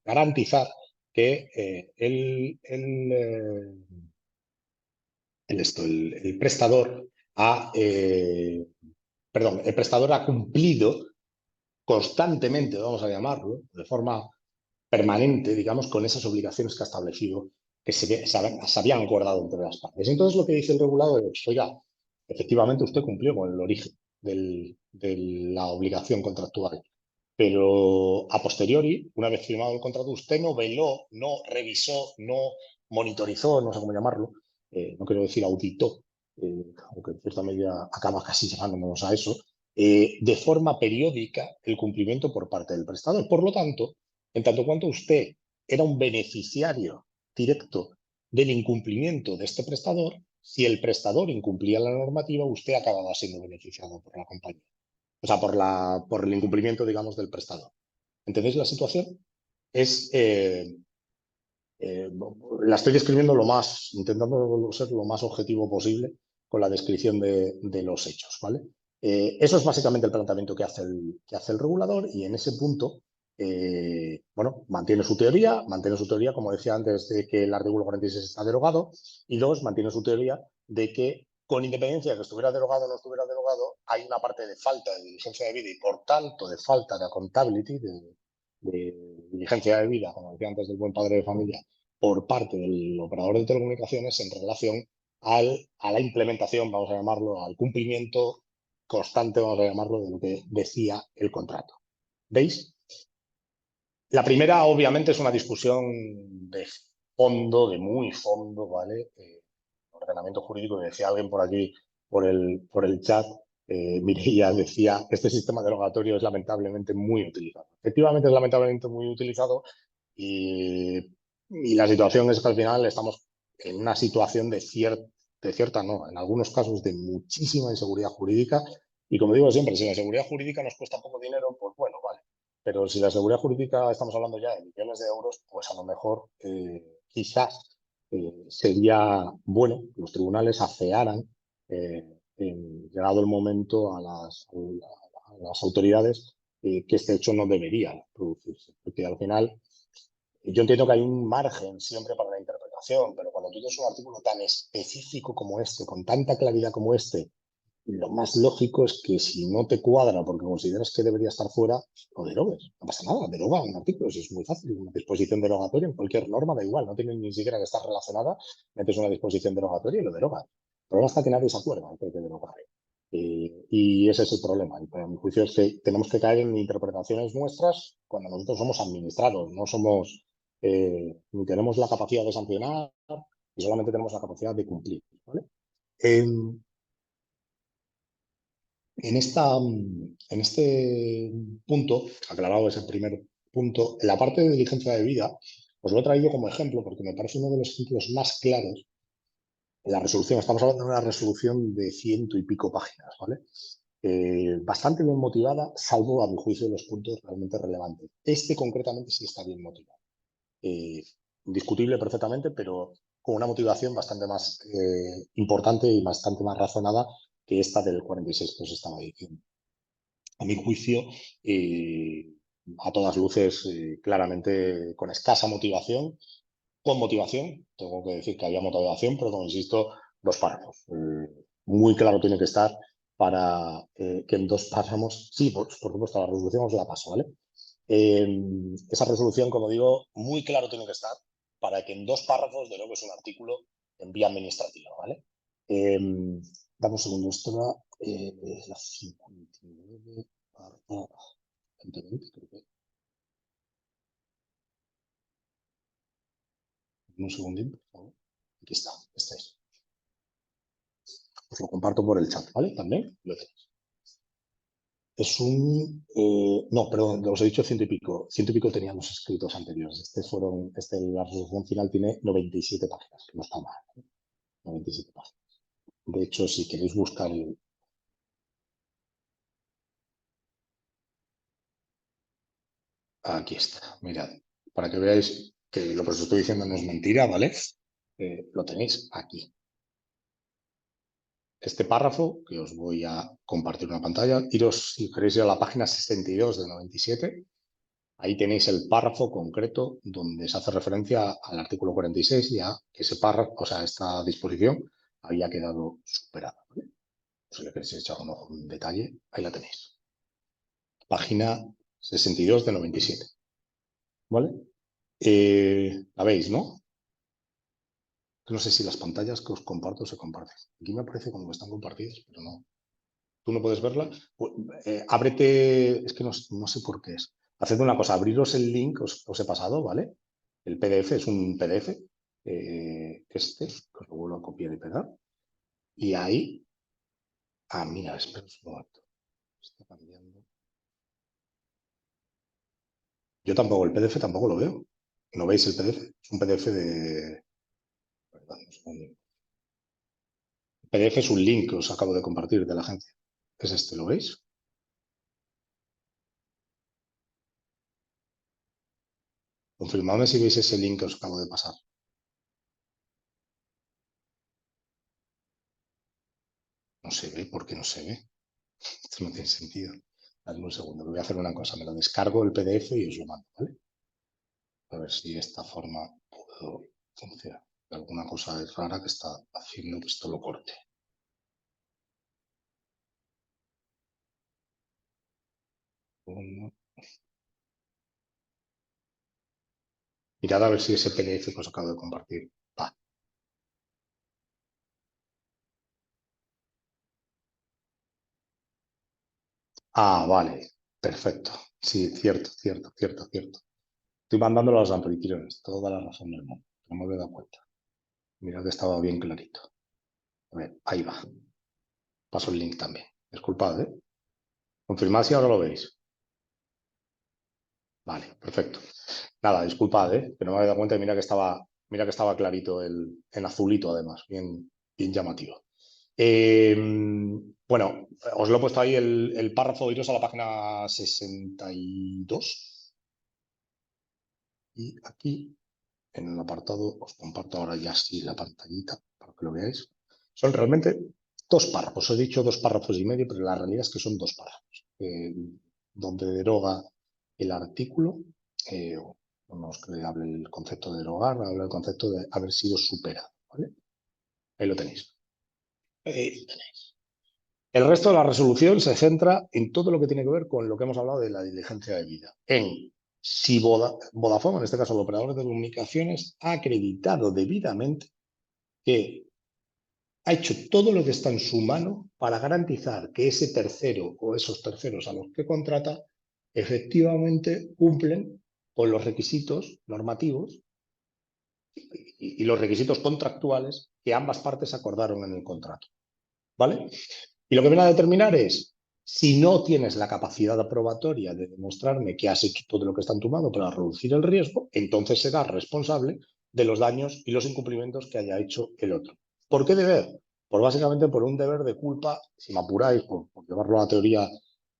garantizar que el prestador el prestador ha cumplido constantemente, vamos a llamarlo, de forma permanente, digamos, con esas obligaciones que ha establecido, que se habían acordado entre las partes. Entonces, lo que dice el regulador es, oiga, efectivamente usted cumplió con el origen de la obligación contractual, pero a posteriori, una vez firmado el contrato, usted no veló, no revisó, no monitorizó, no sé cómo llamarlo, no quiero decir auditó, aunque en cierta medida acaba casi llamándonos a eso, de forma periódica el cumplimiento por parte del prestador. Por lo tanto, en tanto cuanto usted era un beneficiario directo del incumplimiento de este prestador, si el prestador incumplía la normativa, usted acababa siendo beneficiado por la compañía. O sea, por el incumplimiento, digamos, del prestador. ¿Entendéis la situación? Es, la estoy describiendo intentando ser lo más objetivo posible con la descripción de los hechos, ¿vale? Eso es básicamente el planteamiento que hace el regulador y en ese punto, bueno, mantiene su teoría, como decía antes, de que el artículo 46 está derogado y dos, mantiene su teoría de que con independencia de que estuviera derogado o no estuviera derogado, hay una parte de falta de diligencia de vida y por tanto de falta de accountability, de diligencia de vida, como decía antes del buen padre de familia, por parte del operador de telecomunicaciones en relación a la implementación, vamos a llamarlo, al cumplimiento constante, vamos a llamarlo, de lo que decía el contrato. ¿Veis? La primera, obviamente, es una discusión de fondo, de muy fondo, ¿vale? Ordenamiento jurídico, decía alguien por aquí, por el chat, Mireia decía, este sistema derogatorio es lamentablemente muy utilizado. Efectivamente es lamentablemente muy utilizado y la situación es que al final estamos en una situación de cierta, no, en algunos casos de muchísima inseguridad jurídica y como digo siempre, si la seguridad jurídica nos cuesta poco dinero, pues bueno, vale. Pero si la seguridad jurídica estamos hablando ya de millones de euros, pues a lo mejor quizás sería bueno que los tribunales afearan, llegado el momento, a las autoridades que este hecho no debería producirse. Porque al final, yo entiendo que hay un margen siempre para la interpretación, pero cuando tú tienes un artículo tan específico como este, con tanta claridad como este, lo más lógico es que si no te cuadra porque consideras que debería estar fuera, lo derogues. No pasa nada, deroga un artículo, si es muy fácil. Una disposición derogatoria en cualquier norma da igual, no tiene ni siquiera que estar relacionada, metes una disposición derogatoria y lo derogas. El problema está que nadie se acuerda que hay que derogar. Y ese es el problema. Y para mi juicio es que tenemos que caer en interpretaciones nuestras cuando nosotros somos administrados, no somos, ni tenemos la capacidad de sancionar y solamente tenemos la capacidad de cumplir. ¿Vale? En este punto, aclarado ese primer punto, en la parte de diligencia de vida, os lo he traído como ejemplo porque me parece uno de los ejemplos más claros. La resolución, estamos hablando de una resolución de 100 y pico páginas, ¿vale? Bastante bien motivada, salvo a mi juicio los puntos realmente relevantes. Este concretamente sí está bien motivado. Discutible perfectamente, pero con una motivación bastante más importante y bastante más razonada que esta del 46 que os estaba diciendo. A mi juicio, a todas luces, claramente con escasa motivación, con motivación, tengo que decir que había motivación, pero como insisto, dos párrafos. Muy claro tiene que estar para que en dos párrafos, sí, por supuesto, la resolución os la paso, ¿vale? Esa resolución, como digo, muy claro tiene que estar para que en dos párrafos derogues un artículo en vía administrativa, ¿vale? Dame un segundo, esto era la 59 20, creo que. Un segundín, por favor. Aquí está, este es. Os lo comparto por el chat, ¿vale? También lo tenéis. Es un... no, perdón, os he dicho 100 y pico. 100 y pico teníamos escritos anteriores. La resolución final tiene 97 páginas, que no está mal. 97 páginas. De hecho, si queréis buscar el... Aquí está, mirad, para que veáis que lo que os estoy diciendo no es mentira, ¿vale? Lo tenéis aquí. Este párrafo, que os voy a compartir una pantalla, iros, si queréis ir a la página 62 de 97, ahí tenéis el párrafo concreto donde se hace referencia al artículo 46 y a que ese párrafo, o sea, esta disposición había quedado superada, ¿vale? Si le queréis echar un ojo en detalle, ahí la tenéis. Página 62 de 97, ¿vale? La veis, ¿no? No sé si las pantallas que os comparto se comparten. Aquí me parece como que están compartidas, pero no. ¿Tú no puedes verla? Pues, ábrete, es que no sé por qué es. Haced una cosa, abriros el link, os he pasado, ¿vale? El PDF es un PDF, que os lo vuelvo a copiar y pegar. Y ahí, mira, espera un momento. Está cambiando. Yo tampoco, el PDF tampoco lo veo. ¿No veis el PDF? Es un PDF de... Perdón, un segundo. El PDF es un link que os acabo de compartir de la agencia. Es este, ¿lo veis? Confirmadme si veis ese link que os acabo de pasar. No se ve, ¿por qué no se ve? Esto no tiene sentido. Dame un segundo, voy a hacer una cosa. Me lo descargo el PDF y os lo mando, ¿vale? A ver si de esta forma puedo funcionar. Alguna cosa es rara que está haciendo que esto lo corte. Mirad a ver si ese PDF que os acabo de compartir va. Vale. Perfecto. Sí, cierto. Estoy mandándolo a los anfitriones. Toda la razón del mundo. No me había dado cuenta. Mirad que estaba bien clarito. A ver, ahí va. Paso el link también. Disculpad, ¿eh? Confirmad si ahora lo veis. Vale, perfecto. Nada, disculpad, que no me había dado cuenta y mira que estaba clarito en azulito, además, bien llamativo. Bueno, os lo he puesto ahí el párrafo, iros a la página 62. Y aquí, en el apartado, os comparto ahora ya sí la pantallita para que lo veáis. Son realmente dos párrafos. Os he dicho 2,5 párrafos, pero la realidad es que son 2 párrafos. Donde deroga el artículo, no es que hable el concepto de derogar, habla el concepto de haber sido superado, ¿vale? Ahí lo tenéis. El resto de la resolución se centra en todo lo que tiene que ver con lo que hemos hablado de la diligencia de vida. En si Vodafone, en este caso el operador de comunicaciones, ha acreditado debidamente que ha hecho todo lo que está en su mano para garantizar que ese tercero o esos terceros a los que contrata efectivamente cumplen con los requisitos normativos y los requisitos contractuales que ambas partes acordaron en el contrato. ¿Vale? Y lo que viene a determinar es, si no tienes la capacidad probatoria de demostrarme que has hecho todo lo que está en tu mano para reducir el riesgo, entonces serás responsable de los daños y los incumplimientos que haya hecho el otro. ¿Por qué deber? Pues básicamente por un deber de culpa, si me apuráis, por llevarlo a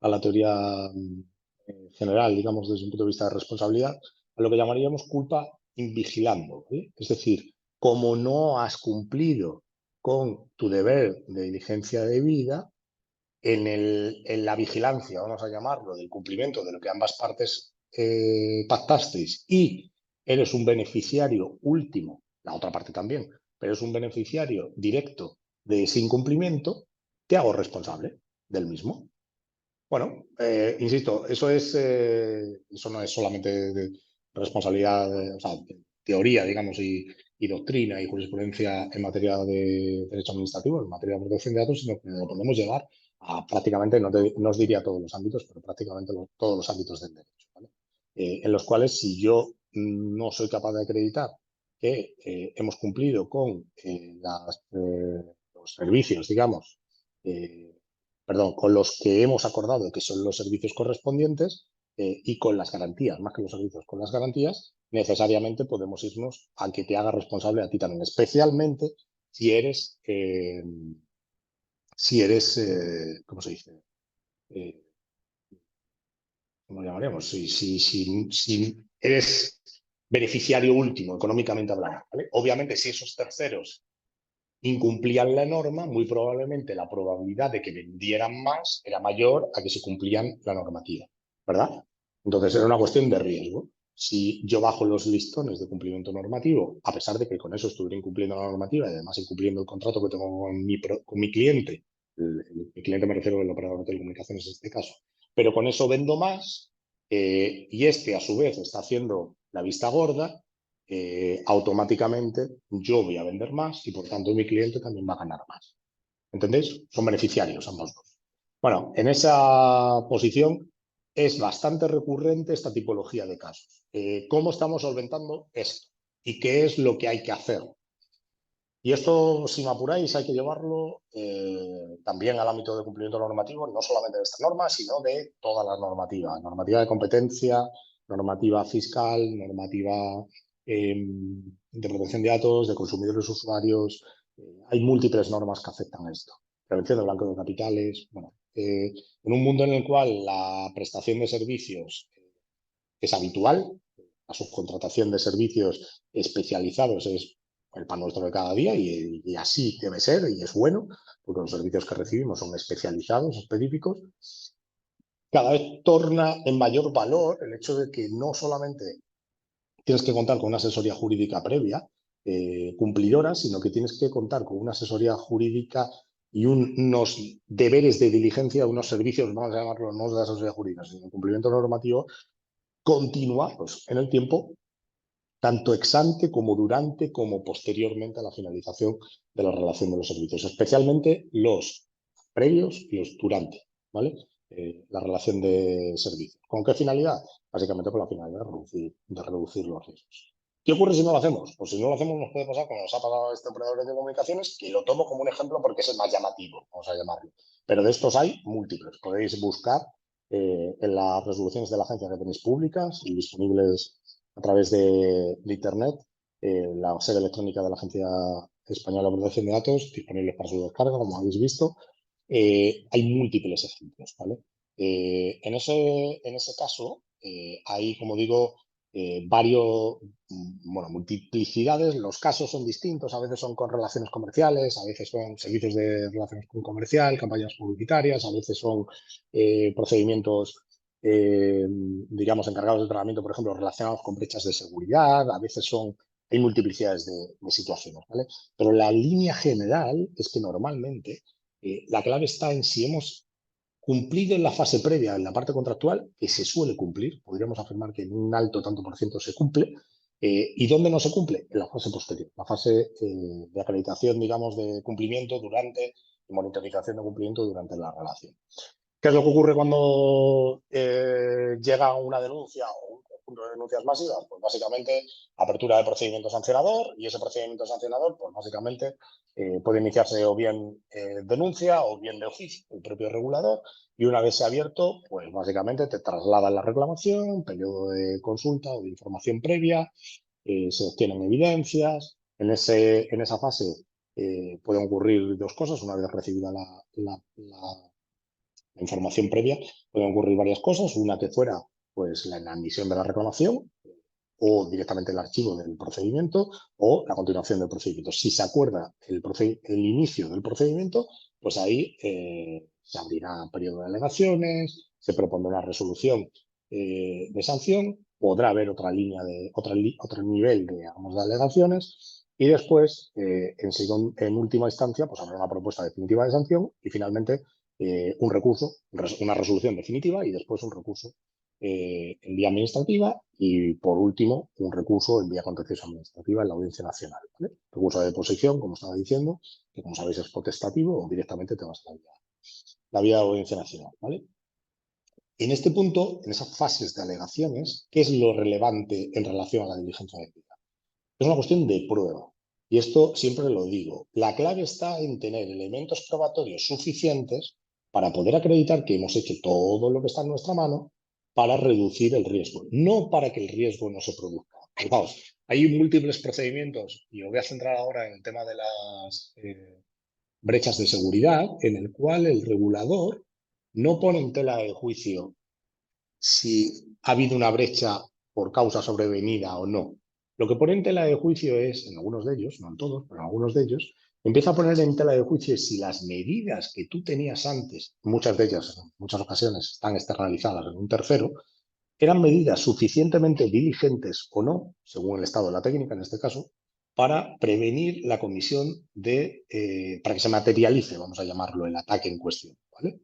la teoría general, digamos, desde un punto de vista de responsabilidad, a lo que llamaríamos culpa invigilando. ¿Sí? Es decir, como no has cumplido con tu deber de diligencia debida, en la vigilancia, vamos a llamarlo, del cumplimiento de lo que ambas partes pactasteis y eres un beneficiario último, la otra parte también, pero es un beneficiario directo de ese incumplimiento, te hago responsable del mismo. Bueno, insisto, eso no es solamente de responsabilidad, o sea, teoría, digamos, y doctrina y jurisprudencia en materia de derecho administrativo, en materia de protección de datos, sino que lo podemos llevar a prácticamente, no os diría todos los ámbitos, pero prácticamente todos los ámbitos del derecho, ¿vale? En los cuales, si yo no soy capaz de acreditar que hemos cumplido con los servicios, digamos, perdón, con los que hemos acordado que son los servicios correspondientes y con las garantías, más que los servicios, con las garantías, necesariamente podemos irnos a que te haga responsable a ti también, especialmente si eres si eres, ¿cómo se dice? ¿Cómo lo llamaríamos? Si eres beneficiario último, económicamente hablando, ¿vale? Obviamente, si esos terceros incumplían la norma, muy probablemente la probabilidad de que vendieran más era mayor a que se cumplían la normativa, ¿verdad? Entonces era una cuestión de riesgo. Si yo bajo los listones de cumplimiento normativo, a pesar de que con eso estuviera incumpliendo la normativa y además incumpliendo el contrato que tengo con mi cliente, mi cliente me refiero al operador de telecomunicaciones en este caso, pero con eso vendo más y este a su vez está haciendo la vista gorda, automáticamente yo voy a vender más y por tanto mi cliente también va a ganar más. ¿Entendéis? Son beneficiarios ambos dos. Bueno, en esa posición es bastante recurrente esta tipología de casos. ¿Cómo estamos solventando esto? ¿Y qué es lo que hay que hacer? Y esto, si me apuráis, hay que llevarlo también al ámbito de cumplimiento normativo, no solamente de esta norma, sino de toda la normativa. Normativa de competencia, normativa fiscal, normativa de protección de datos, de consumidores usuarios. Hay múltiples normas que afectan a esto. Prevención de blanqueo de capitales. Bueno, en un mundo en el cual la prestación de servicios es habitual, la subcontratación de servicios especializados es el pan nuestro de cada día y así debe ser y es bueno, porque los servicios que recibimos son especializados, específicos. Cada vez torna en mayor valor el hecho de que no solamente tienes que contar con una asesoría jurídica previa, cumplidora, sino que tienes que contar con una asesoría jurídica y unos deberes de diligencia, unos servicios, vamos a llamarlo, no de asesoría jurídica, sino de cumplimiento normativo, continuados en el tiempo, tanto ex ante como durante como posteriormente a la finalización de la relación de los servicios, especialmente los previos y los durante, ¿vale? La relación de servicios. ¿Con qué finalidad? Básicamente con la finalidad de reducir los riesgos. ¿Qué ocurre si no lo hacemos? Pues si no lo hacemos nos puede pasar como nos ha pasado a este operador de comunicaciones, que lo tomo como un ejemplo porque es el más llamativo, vamos a llamarlo. Pero de estos hay múltiples. Podéis buscar en las resoluciones de la agencia que tenéis públicas y disponibles a través de Internet, la sede electrónica de la Agencia Española de Protección de Datos, disponible para su descarga, como habéis visto. Hay múltiples ejemplos, ¿vale? En ese caso, hay, como digo, bueno, multiplicidades. Los casos son distintos, a veces son con relaciones comerciales, a veces son servicios de relaciones con comercial, campañas publicitarias, a veces son procedimientos digamos, encargados de tratamiento, por ejemplo, relacionados con brechas de seguridad, a veces hay multiplicidades de situaciones, ¿vale? Pero la línea general es que normalmente la clave está en si hemos cumplido en la fase previa, en la parte contractual, que se suele cumplir, podríamos afirmar que en un alto tanto por ciento se cumple, ¿y dónde no se cumple? En la fase posterior, la fase de acreditación, digamos, de cumplimiento durante, y monitorización de cumplimiento durante la relación. ¿Qué es lo que ocurre cuando llega una denuncia o un conjunto de denuncias masivas? Pues básicamente apertura de procedimiento sancionador y ese procedimiento sancionador, pues básicamente puede iniciarse o bien denuncia o bien de oficio, el propio regulador, y una vez se ha abierto, pues básicamente te trasladan la reclamación, periodo de consulta o de información previa, se obtienen evidencias. En esa fase pueden ocurrir dos cosas. Una vez recibida la información previa, pueden ocurrir varias cosas. Una que fuera pues la admisión de la reclamación o directamente el archivo del procedimiento o la continuación del procedimiento. Si se acuerda el inicio del procedimiento, pues ahí se abrirá periodo de alegaciones, se propondrá una resolución de sanción, podrá haber otra línea otro nivel digamos, de alegaciones y después, en última instancia, pues habrá una propuesta definitiva de sanción y finalmente un recurso, una resolución definitiva y después un recurso en vía administrativa y, por último, un recurso en vía contenciosa administrativa en la Audiencia Nacional. ¿Vale? Recurso de deposición, como estaba diciendo, que como sabéis es potestativo o directamente te vas a la vía de la Audiencia Nacional. ¿Vale? En este punto, en esas fases de alegaciones, ¿qué es lo relevante en relación a la diligencia de ética? Es una cuestión de prueba. Y esto siempre lo digo. La clave está en tener elementos probatorios suficientes para poder acreditar que hemos hecho todo lo que está en nuestra mano para reducir el riesgo, no para que el riesgo no se produzca. Fijaos, hay múltiples procedimientos y me voy a centrar ahora en el tema brechas de seguridad en el cual el regulador no pone en tela de juicio si ha habido una brecha por causa sobrevenida o no. Lo que pone en tela de juicio es, en algunos de ellos, no en todos, pero en algunos de ellos, empieza a poner en tela de juicio si las medidas que tú tenías antes, muchas de ellas, en muchas ocasiones, están externalizadas en un tercero, eran medidas suficientemente diligentes o no, según el estado de la técnica en este caso, para prevenir la comisión para que se materialice, vamos a llamarlo, el ataque en cuestión, ¿vale?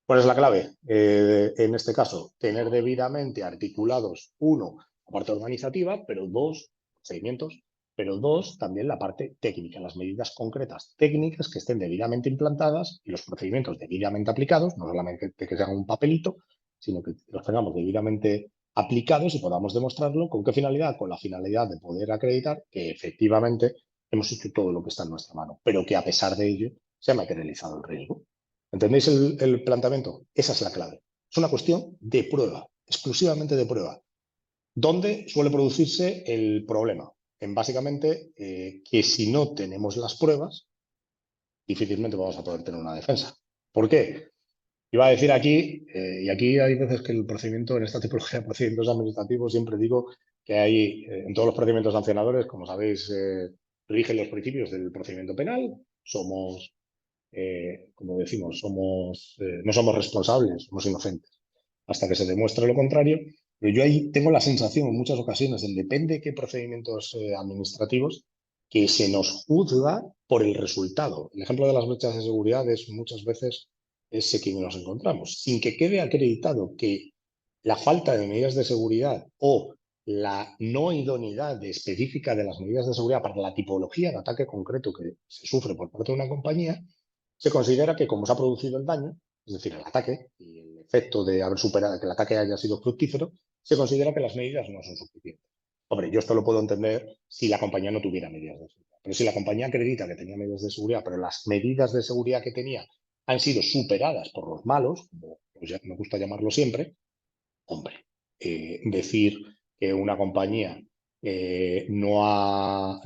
¿Cuál es la clave? En este caso, tener debidamente articulados, uno, la parte organizativa, pero dos, procedimientos, pero dos, también la parte técnica, las medidas concretas técnicas que estén debidamente implantadas y los procedimientos debidamente aplicados, no solamente que se haga un papelito, sino que los tengamos debidamente aplicados y podamos demostrarlo. ¿Con qué finalidad? Con la finalidad de poder acreditar que efectivamente hemos hecho todo lo que está en nuestra mano, pero que a pesar de ello se ha materializado el riesgo. ¿Entendéis el planteamiento? Esa es la clave. Es una cuestión de prueba, exclusivamente de prueba. ¿Dónde suele producirse el problema? En básicamente que si no tenemos las pruebas, difícilmente vamos a poder tener una defensa. ¿Por qué? Iba a decir aquí, y aquí hay veces que el procedimiento, en esta tipología de procedimientos administrativos, siempre digo que hay, en todos los procedimientos sancionadores, como sabéis, rigen los principios del procedimiento penal. Somos como decimos, no somos responsables, somos inocentes, hasta que se demuestre lo contrario. Pero yo ahí tengo la sensación en muchas ocasiones, depende de qué procedimientos administrativos, que se nos juzga por el resultado. El ejemplo de las brechas de seguridad es muchas veces ese que nos encontramos, sin que quede acreditado que la falta de medidas de seguridad o la no idoneidad específica de las medidas de seguridad para la tipología de ataque concreto que se sufre por parte de una compañía, se considera que como se ha producido el daño, es decir, el ataque y el efecto de haber superado, que el ataque haya sido fructífero, se considera que las medidas no son suficientes. Hombre, yo esto lo puedo entender si la compañía no tuviera medidas de seguridad. Pero si la compañía acredita que tenía medidas de seguridad, pero las medidas de seguridad que tenía han sido superadas por los malos, como me gusta llamarlo siempre, hombre, decir que una compañía no ha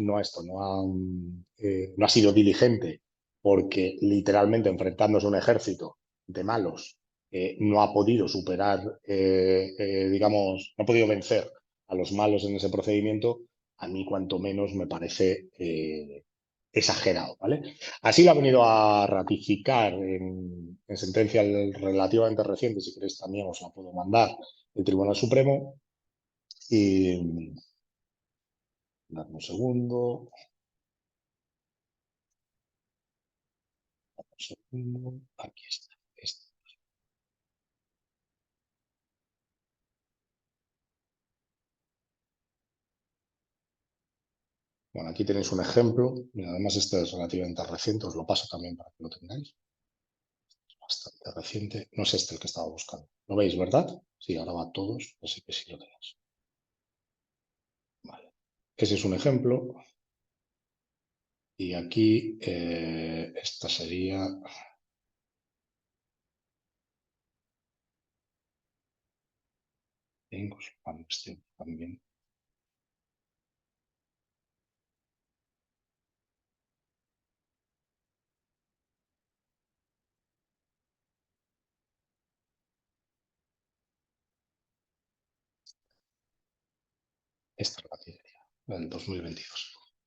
sido diligente porque literalmente enfrentándose a un ejército de malos no ha podido superar, digamos, no ha podido vencer a los malos en ese procedimiento, a mí cuanto menos me parece exagerado, ¿vale? Así lo ha venido a ratificar en sentencia relativamente reciente, si queréis también os la puedo mandar, el Tribunal Supremo. Y dame un segundo. Aquí está. Bueno, aquí tenéis un ejemplo. Mira, además este es relativamente reciente, os lo paso también para que lo tengáis. Es bastante reciente. No es este el que estaba buscando. ¿Lo veis, verdad? Sí, ahora va a todos, así que sí lo tenéis. Vale. Ese es un ejemplo. Y aquí esta sería... También. Esta es la artillería, del 2022.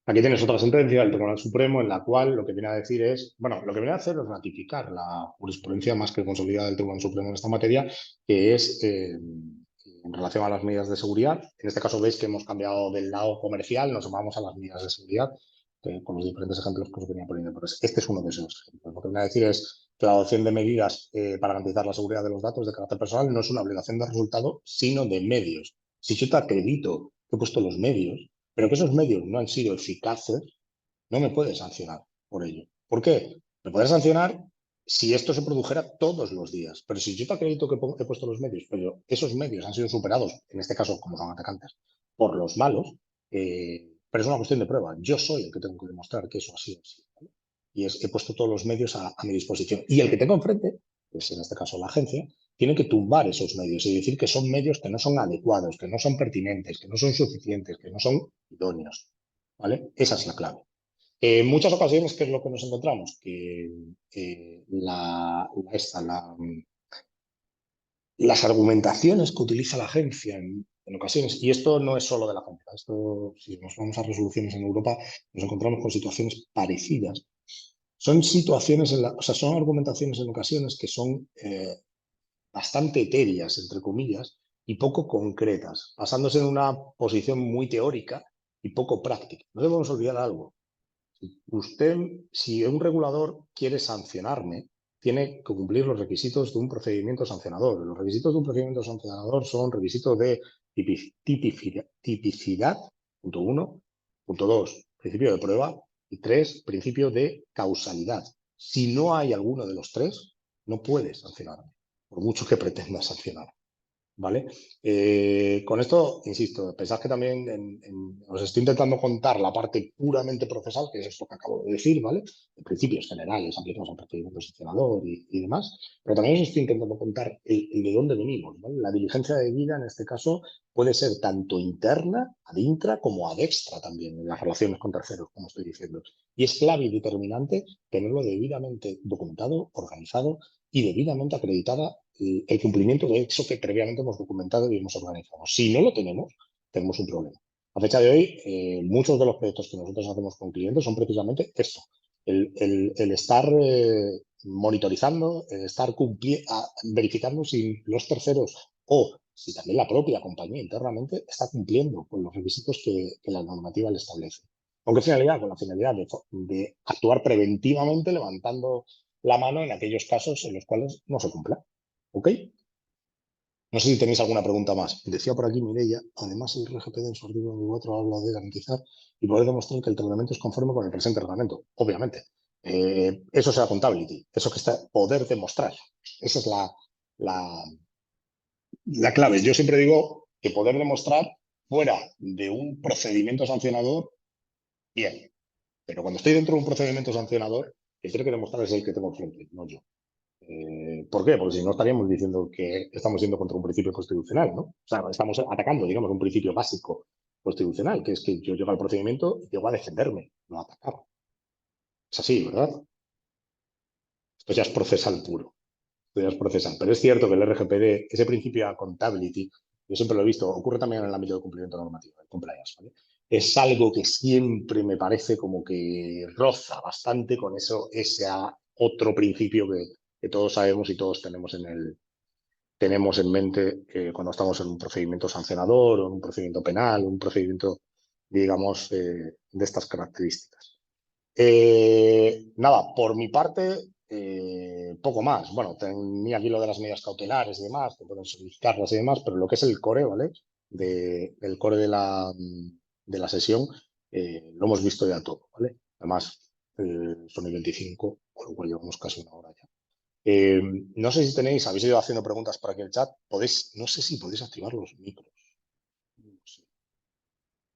Aquí tienes otra sentencia del Tribunal Supremo en la cual lo que viene a decir es, bueno, lo que viene a hacer es ratificar la jurisprudencia más que consolidada del Tribunal Supremo en esta materia, que es en relación a las medidas de seguridad. En este caso veis que hemos cambiado del lado comercial, nos vamos a las medidas de seguridad, con los diferentes ejemplos que os venía poniendo. Pero este es uno de esos ejemplos. Lo que viene a decir es que la adopción de medidas para garantizar la seguridad de los datos de carácter personal no es una obligación de resultado, sino de medios. Si yo te acredito que he puesto los medios, pero que esos medios no han sido eficaces, no me puedes sancionar por ello. ¿Por qué? Me puedes sancionar si esto se produjera todos los días. Pero si yo te acredito que he puesto los medios, pero esos medios han sido superados, en este caso, como son atacantes, por los malos, pero es una cuestión de prueba. Yo soy el que tengo que demostrar que eso ha sido así, ¿vale? Y he puesto todos los medios a mi disposición. Y el que tengo enfrente, que es en este caso la agencia, tiene que tumbar esos medios y decir que son medios que no son adecuados, que no son pertinentes, que no son suficientes, que no son idóneos, ¿vale? Esa es la clave. En muchas ocasiones, ¿qué es lo que nos encontramos? Que las argumentaciones que utiliza la agencia en ocasiones, y esto no es solo de la agencia, esto si nos vamos a resoluciones en Europa, nos encontramos con situaciones parecidas. Son situaciones, o sea, son argumentaciones en ocasiones que son bastante etéreas, entre comillas, y poco concretas, basándose en una posición muy teórica y poco práctica. No debemos olvidar algo. Usted, si un regulador quiere sancionarme, tiene que cumplir los requisitos de un procedimiento sancionador. Los requisitos de un procedimiento sancionador son requisitos de tipicidad, punto uno, punto dos, principio de prueba, y tres, principio de causalidad. Si no hay alguno de los tres, no puedes sancionarme, por mucho que pretendas sancionar. ¿Vale? Con esto, insisto, pensad que también os estoy intentando contar la parte puramente procesal, que es esto que acabo de decir, ¿vale? De principios generales, aplicados al procedimiento sancionador y demás, pero también os estoy intentando contar el de dónde venimos, ¿vale? La diligencia de vida, en este caso, puede ser tanto interna, ad intra, como ad extra también, en las relaciones con terceros, como estoy diciendo. Y es clave y determinante tenerlo debidamente documentado, organizado y debidamente acreditada el cumplimiento de eso que previamente hemos documentado y hemos organizado. Si no lo tenemos, tenemos un problema. A fecha de hoy, muchos de los proyectos que nosotros hacemos con clientes son precisamente esto, el estar monitorizando, el estar verificando si los terceros o si también la propia compañía internamente está cumpliendo con los requisitos que la normativa le establece. ¿Con qué finalidad? Con la finalidad de actuar preventivamente levantando la mano en aquellos casos en los cuales no se cumpla. ¿Ok? No sé si tenéis alguna pregunta más. Decía por aquí Mireia, además el RGPD en su artículo 24 habla de garantizar y poder demostrar que el tratamiento es conforme con el presente reglamento. Obviamente. Eso es la accountability. Eso que está poder demostrar. Esa es la, la clave. Yo siempre digo que poder demostrar fuera de un procedimiento sancionador, bien. Pero cuando estoy dentro de un procedimiento sancionador, el que tiene que demostrar es el que tengo enfrente, no yo. ¿Por qué? Porque si no estaríamos diciendo que estamos yendo contra un principio constitucional, ¿no? O sea, estamos atacando, digamos, un principio básico constitucional, que es que yo llego al procedimiento y llego a defenderme, no a atacar. Es así, ¿verdad? Esto ya es procesal puro. Esto ya es procesal. Pero es cierto que el RGPD, ese principio de accountability, yo siempre lo he visto, ocurre también en el ámbito de cumplimiento normativo, de compliance, ¿vale? Es algo que siempre me parece como que roza bastante con eso, ese otro principio que todos sabemos y todos tenemos en mente cuando estamos en un procedimiento sancionador o en un procedimiento penal, un procedimiento, digamos, de estas características. Nada, por mi parte, poco más. Bueno, tenía aquí lo de las medidas cautelares y demás, que pueden solicitarlas y demás, pero lo que es el core, ¿vale? El core de la sesión, lo hemos visto ya todo, ¿vale? Además, son el 25, con lo cual llevamos casi una hora ya. No sé si habéis ido haciendo preguntas por aquí en el chat. No sé si podéis activar los micros. No sé.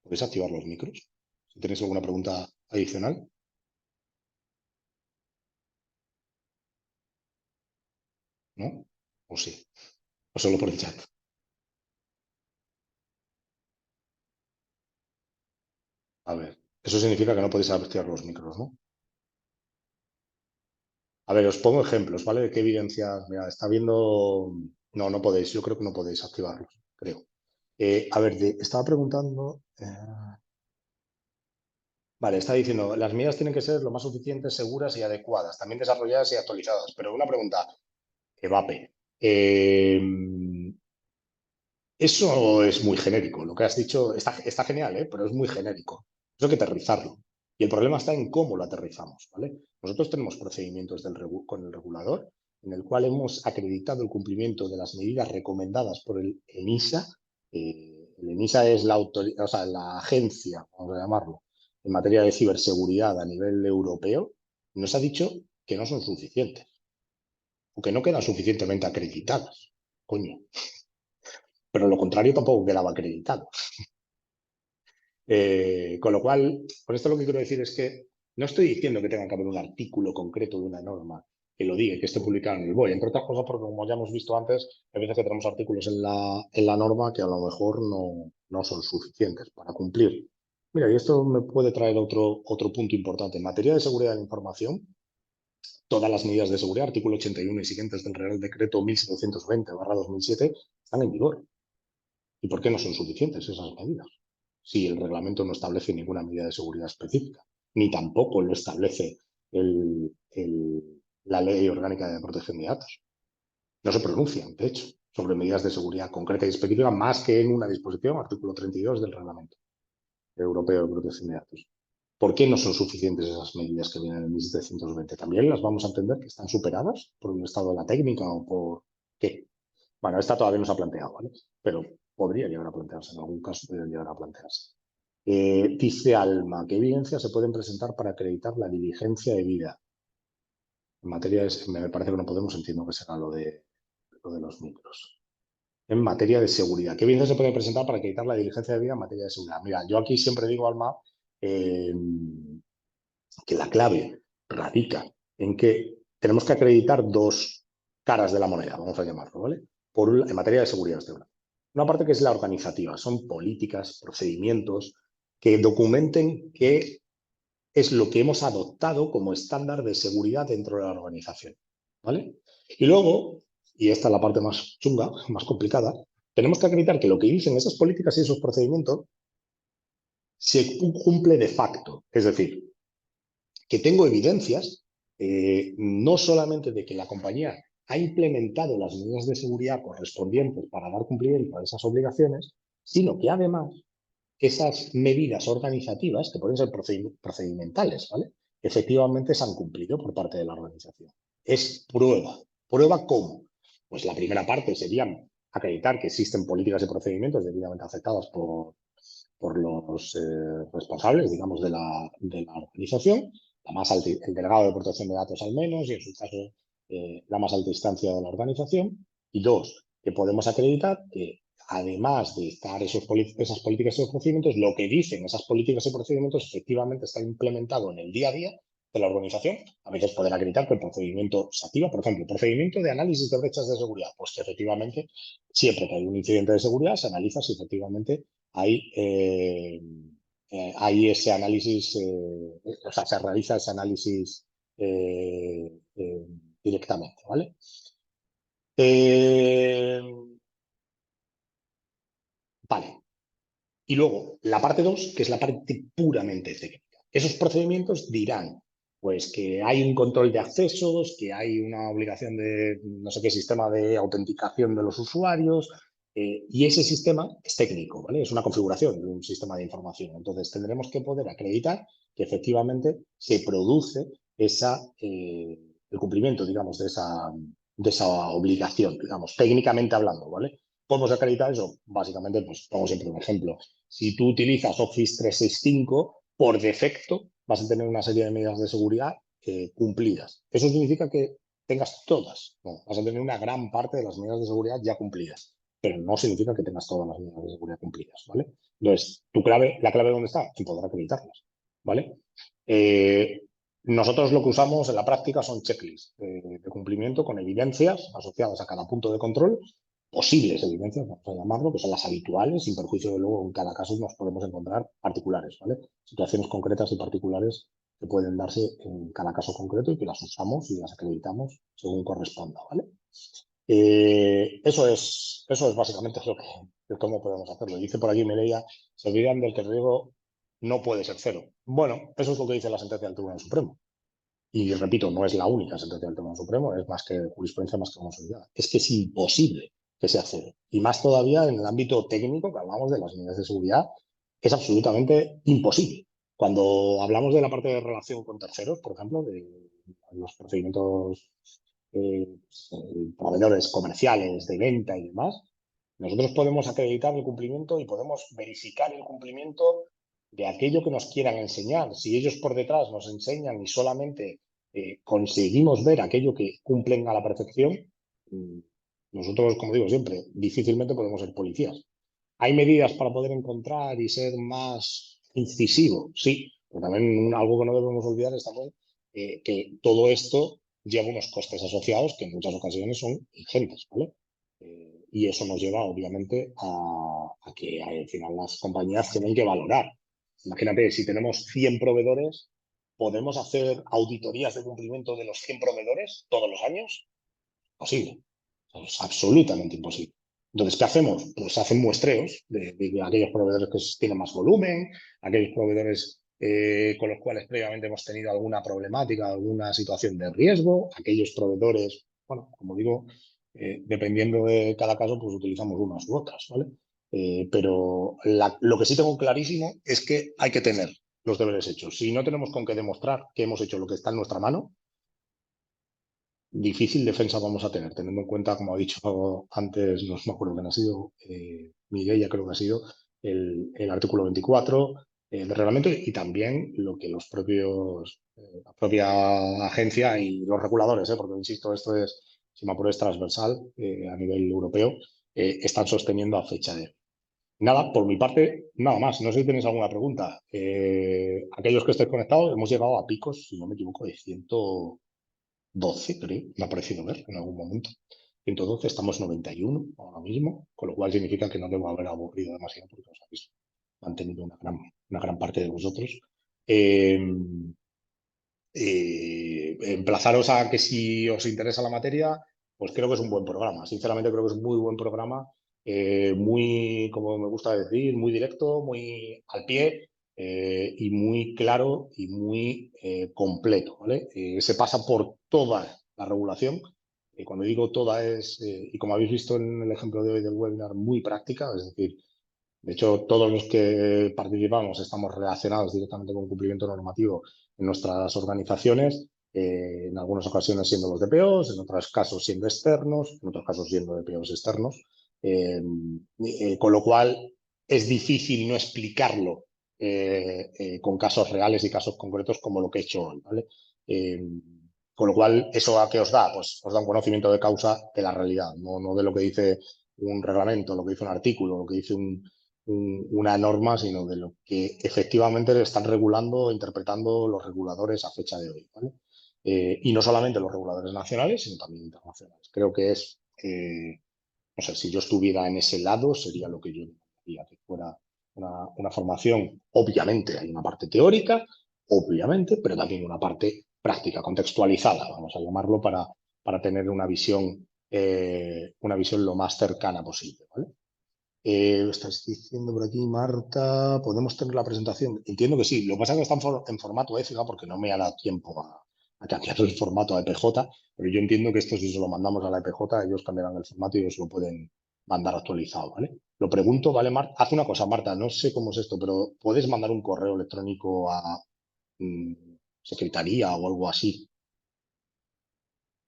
¿Podéis activar los micros? Si tenéis alguna pregunta adicional. ¿No? ¿O sí? ¿O solo por el chat? A ver, eso significa que no podéis activar los micros, ¿no? A ver, os pongo ejemplos, ¿vale? ¿De qué evidencias? Mira, está viendo. No, no podéis. Yo creo que no podéis activarlos, creo. A ver, estaba preguntando. Vale, está diciendo, las medidas tienen que ser lo más suficientes, seguras y adecuadas, también desarrolladas y actualizadas. Pero una pregunta, Evape. Eso es muy genérico. Lo que has dicho está genial, ¿eh? Pero es muy genérico. Eso hay que aterrizarlo. Y el problema está en cómo lo aterrizamos, ¿vale? Nosotros tenemos procedimientos con el regulador en el cual hemos acreditado el cumplimiento de las medidas recomendadas por el ENISA. El ENISA es o sea, la agencia, vamos a llamarlo, en materia de ciberseguridad a nivel europeo. Nos ha dicho que no son suficientes o que no quedan suficientemente acreditadas. Coño. Pero lo contrario tampoco quedaba acreditado. Con lo cual, con esto lo que quiero decir es que no estoy diciendo que tenga que haber un artículo concreto de una norma que lo diga, que esté publicado en el BOE, entre otras cosas porque como ya hemos visto antes, hay veces que tenemos artículos en la norma que a lo mejor no son suficientes para cumplir. Mira, y esto me puede traer otro punto importante. En materia de seguridad de la información, todas las medidas de seguridad, artículo 81 y siguientes del Real Decreto 1720/2007, están en vigor. ¿Y por qué no son suficientes esas medidas? Si el reglamento no establece ninguna medida de seguridad específica, ni tampoco lo establece la Ley Orgánica de Protección de Datos. No se pronuncian, de hecho, sobre medidas de seguridad concreta y específica, más que en una disposición, artículo 32 del Reglamento Europeo de Protección de Datos. ¿Por qué no son suficientes esas medidas que vienen en el 1720? ¿También las vamos a entender que están superadas por el estado de la técnica o por qué? Bueno, esta todavía no se ha planteado, ¿vale? Pero podría llegar a plantearse, en algún caso podría llegar a plantearse. Dice Alma, ¿qué evidencias se pueden presentar para acreditar la diligencia debida? En materia de, me parece que no podemos, entiendo que será lo de los micros. En materia de seguridad, ¿qué evidencias se pueden presentar para acreditar la diligencia debida en materia de seguridad? Mira, yo aquí siempre digo, Alma, que la clave radica en que tenemos que acreditar dos caras de la moneda, vamos a llamarlo, ¿vale? En materia de seguridad, estoy hablando. Una parte que es la organizativa, son políticas, procedimientos que documenten qué es lo que hemos adoptado como estándar de seguridad dentro de la organización, ¿vale? Y luego, y esta es la parte más chunga, más complicada, tenemos que acreditar que lo que dicen esas políticas y esos procedimientos se cumple de facto, es decir, que tengo evidencias no solamente de que la compañía ha implementado las medidas de seguridad correspondientes para dar cumplimiento a esas obligaciones, sino que además esas medidas organizativas, que pueden ser procedimentales, ¿vale? Efectivamente se han cumplido por parte de la organización. Es prueba. ¿Prueba cómo? Pues la primera parte sería acreditar que existen políticas y procedimientos debidamente aceptadas por los responsables, digamos, de la organización, el delegado de protección de datos al menos, y en su caso la más alta instancia de la organización. Y dos, que podemos acreditar que además de estar esas políticas y esos procedimientos, lo que dicen esas políticas y procedimientos efectivamente está implementado en el día a día de la organización. A veces poder acreditar que el procedimiento se activa, por ejemplo, procedimiento de análisis de brechas de seguridad, pues que efectivamente siempre que hay un incidente de seguridad se analiza si efectivamente hay ese análisis, o sea, se realiza ese análisis directamente, ¿vale? Vale. Y luego, la parte 2, que es la parte puramente técnica. Esos procedimientos dirán, pues, que hay un control de accesos, que hay una obligación de no sé qué sistema de autenticación de los usuarios, y ese sistema es técnico, ¿vale? Es una configuración de un sistema de información. Entonces, tendremos que poder acreditar que efectivamente se produce el cumplimiento, digamos, de esa obligación, digamos, técnicamente hablando, ¿vale? ¿Cómo se acredita eso? Básicamente, pues pongo siempre un ejemplo. Si tú utilizas Office 365, por defecto vas a tener una serie de medidas de seguridad cumplidas. ¿Eso significa que tengas todas? No, vas a tener una gran parte de las medidas de seguridad ya cumplidas, pero no significa que tengas todas las medidas de seguridad cumplidas, ¿vale? Entonces, la clave ¿dónde está? En poder acreditarlas, ¿vale? Nosotros lo que usamos en la práctica son checklists de cumplimiento con evidencias asociadas a cada punto de control, posibles evidencias, vamos a llamarlo, que son las habituales, sin perjuicio de luego en cada caso nos podemos encontrar particulares, ¿vale? Situaciones concretas y particulares que pueden darse en cada caso concreto y que las usamos y las acreditamos según corresponda, ¿vale? Eso es básicamente cómo podemos hacerlo. Dice por aquí Mireia, se olvidan del que el riesgo no puede ser cero. Bueno, eso es lo que dice la sentencia del Tribunal Supremo. Y repito, no es la única sentencia del Tribunal Supremo, es más que jurisprudencia más que consolidada. Es que es imposible que sea cero. Y más todavía en el ámbito técnico, que hablamos de las medidas de seguridad, es absolutamente imposible. Cuando hablamos de la parte de relación con terceros, por ejemplo, de los procedimientos proveedores comerciales de venta y demás, nosotros podemos acreditar el cumplimiento y podemos verificar el cumplimiento de aquello que nos quieran enseñar. Si ellos por detrás nos enseñan y solamente conseguimos ver aquello que cumplen a la perfección, nosotros, como digo siempre, difícilmente podemos ser policías. ¿Hay medidas para poder encontrar y ser más incisivo? Sí, pero también algo que no debemos olvidar es también que todo esto lleva unos costes asociados que en muchas ocasiones son ingentes, ¿vale? Y eso nos lleva, obviamente, a que al final las compañías tienen que valorar Imagínate, si tenemos 100 proveedores, ¿podemos hacer auditorías de cumplimiento de los 100 proveedores todos los años? Posible. Es absolutamente imposible. Entonces, ¿qué hacemos? Pues hacen muestreos de aquellos proveedores que tienen más volumen, aquellos proveedores con los cuales previamente hemos tenido alguna problemática, alguna situación de riesgo, aquellos proveedores, bueno, como digo, dependiendo de cada caso, pues utilizamos unas u otras, ¿vale? Pero lo que sí tengo clarísimo es que hay que tener los deberes hechos. Si no tenemos con qué demostrar que hemos hecho lo que está en nuestra mano, difícil defensa vamos a tener, teniendo en cuenta, como ha dicho antes, no me acuerdo quién ha sido, Miguel, ya creo que ha sido, el artículo 24 del reglamento y también lo que los propios, la propia agencia y los reguladores, porque insisto, esto es, si me apuro, es transversal a nivel europeo, están sosteniendo a fecha de hoy. Nada, por mi parte, nada más. No sé si tenéis alguna pregunta. Aquellos que estéis conectados, hemos llegado a picos, si no me equivoco, de 112, creo, me ha parecido ver en algún momento. 112, estamos 91 ahora mismo, con lo cual significa que no debo haber aburrido demasiado porque os habéis mantenido una gran parte de vosotros. Eh, Emplazaros a que si os interesa la materia, pues creo que es un buen programa. Sinceramente creo que es un muy buen programa, muy, como me gusta decir, muy directo, muy al pie y muy claro y muy completo, ¿vale? Se pasa por toda la regulación. Cuando digo toda es, y como habéis visto en el ejemplo de hoy del webinar, muy práctica, es decir, de hecho, todos los que participamos estamos relacionados directamente con cumplimiento normativo en nuestras organizaciones, en algunas ocasiones siendo los DPOs, en otros casos siendo externos, en otros casos siendo DPOs externos, con lo cual es difícil no explicarlo con casos reales y casos concretos como lo que he hecho hoy, ¿vale? Con lo cual, ¿eso a qué os da? Pues os da un conocimiento de causa de la realidad, no de lo que dice un reglamento, lo que dice un artículo, lo que dice una norma, sino de lo que efectivamente le están regulando o interpretando los reguladores a fecha de hoy, ¿vale? Y no solamente los reguladores nacionales, sino también internacionales. Creo que es, no sé, si yo estuviera en ese lado, sería lo que yo diría, que fuera una formación. Obviamente hay una parte teórica, obviamente, pero también una parte práctica, contextualizada, vamos a llamarlo, para tener una visión lo más cercana posible, ¿vale? Estás diciendo por aquí, Marta, ¿podemos tener la presentación? Entiendo que sí. Lo que pasa es que está en formato EFIGA porque no me ha dado tiempo a cambiar el formato a EPJ, pero yo entiendo que esto si se lo mandamos a la EPJ, ellos cambiarán el formato y ellos lo pueden mandar actualizado, ¿vale? Lo pregunto, ¿vale, Marta? Haz una cosa, Marta, no sé cómo es esto, pero ¿puedes mandar un correo electrónico a mm, secretaría o algo así?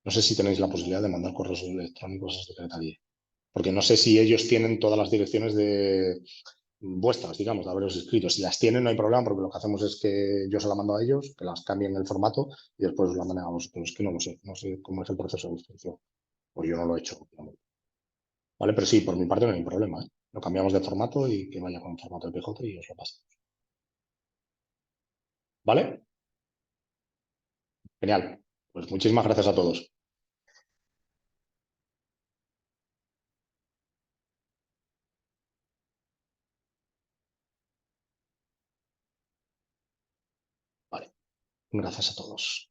No sé si tenéis la posibilidad de mandar correos electrónicos a secretaría, porque no sé si ellos tienen todas las direcciones de vuestras, digamos, de haberos escrito. Si las tienen, no hay problema, porque lo que hacemos es que yo se la mando a ellos, que las cambien el formato y después os la manden a vosotros. Es que no lo sé, no sé cómo es el proceso de inscripción, pues yo no lo he hecho, obviamente. ¿Vale? Pero sí, por mi parte no hay problema, ¿eh? Lo cambiamos de formato y que vaya con el formato de PJ y os lo pasamos. ¿Vale? Genial. Pues muchísimas gracias a todos. Vale. Gracias a todos.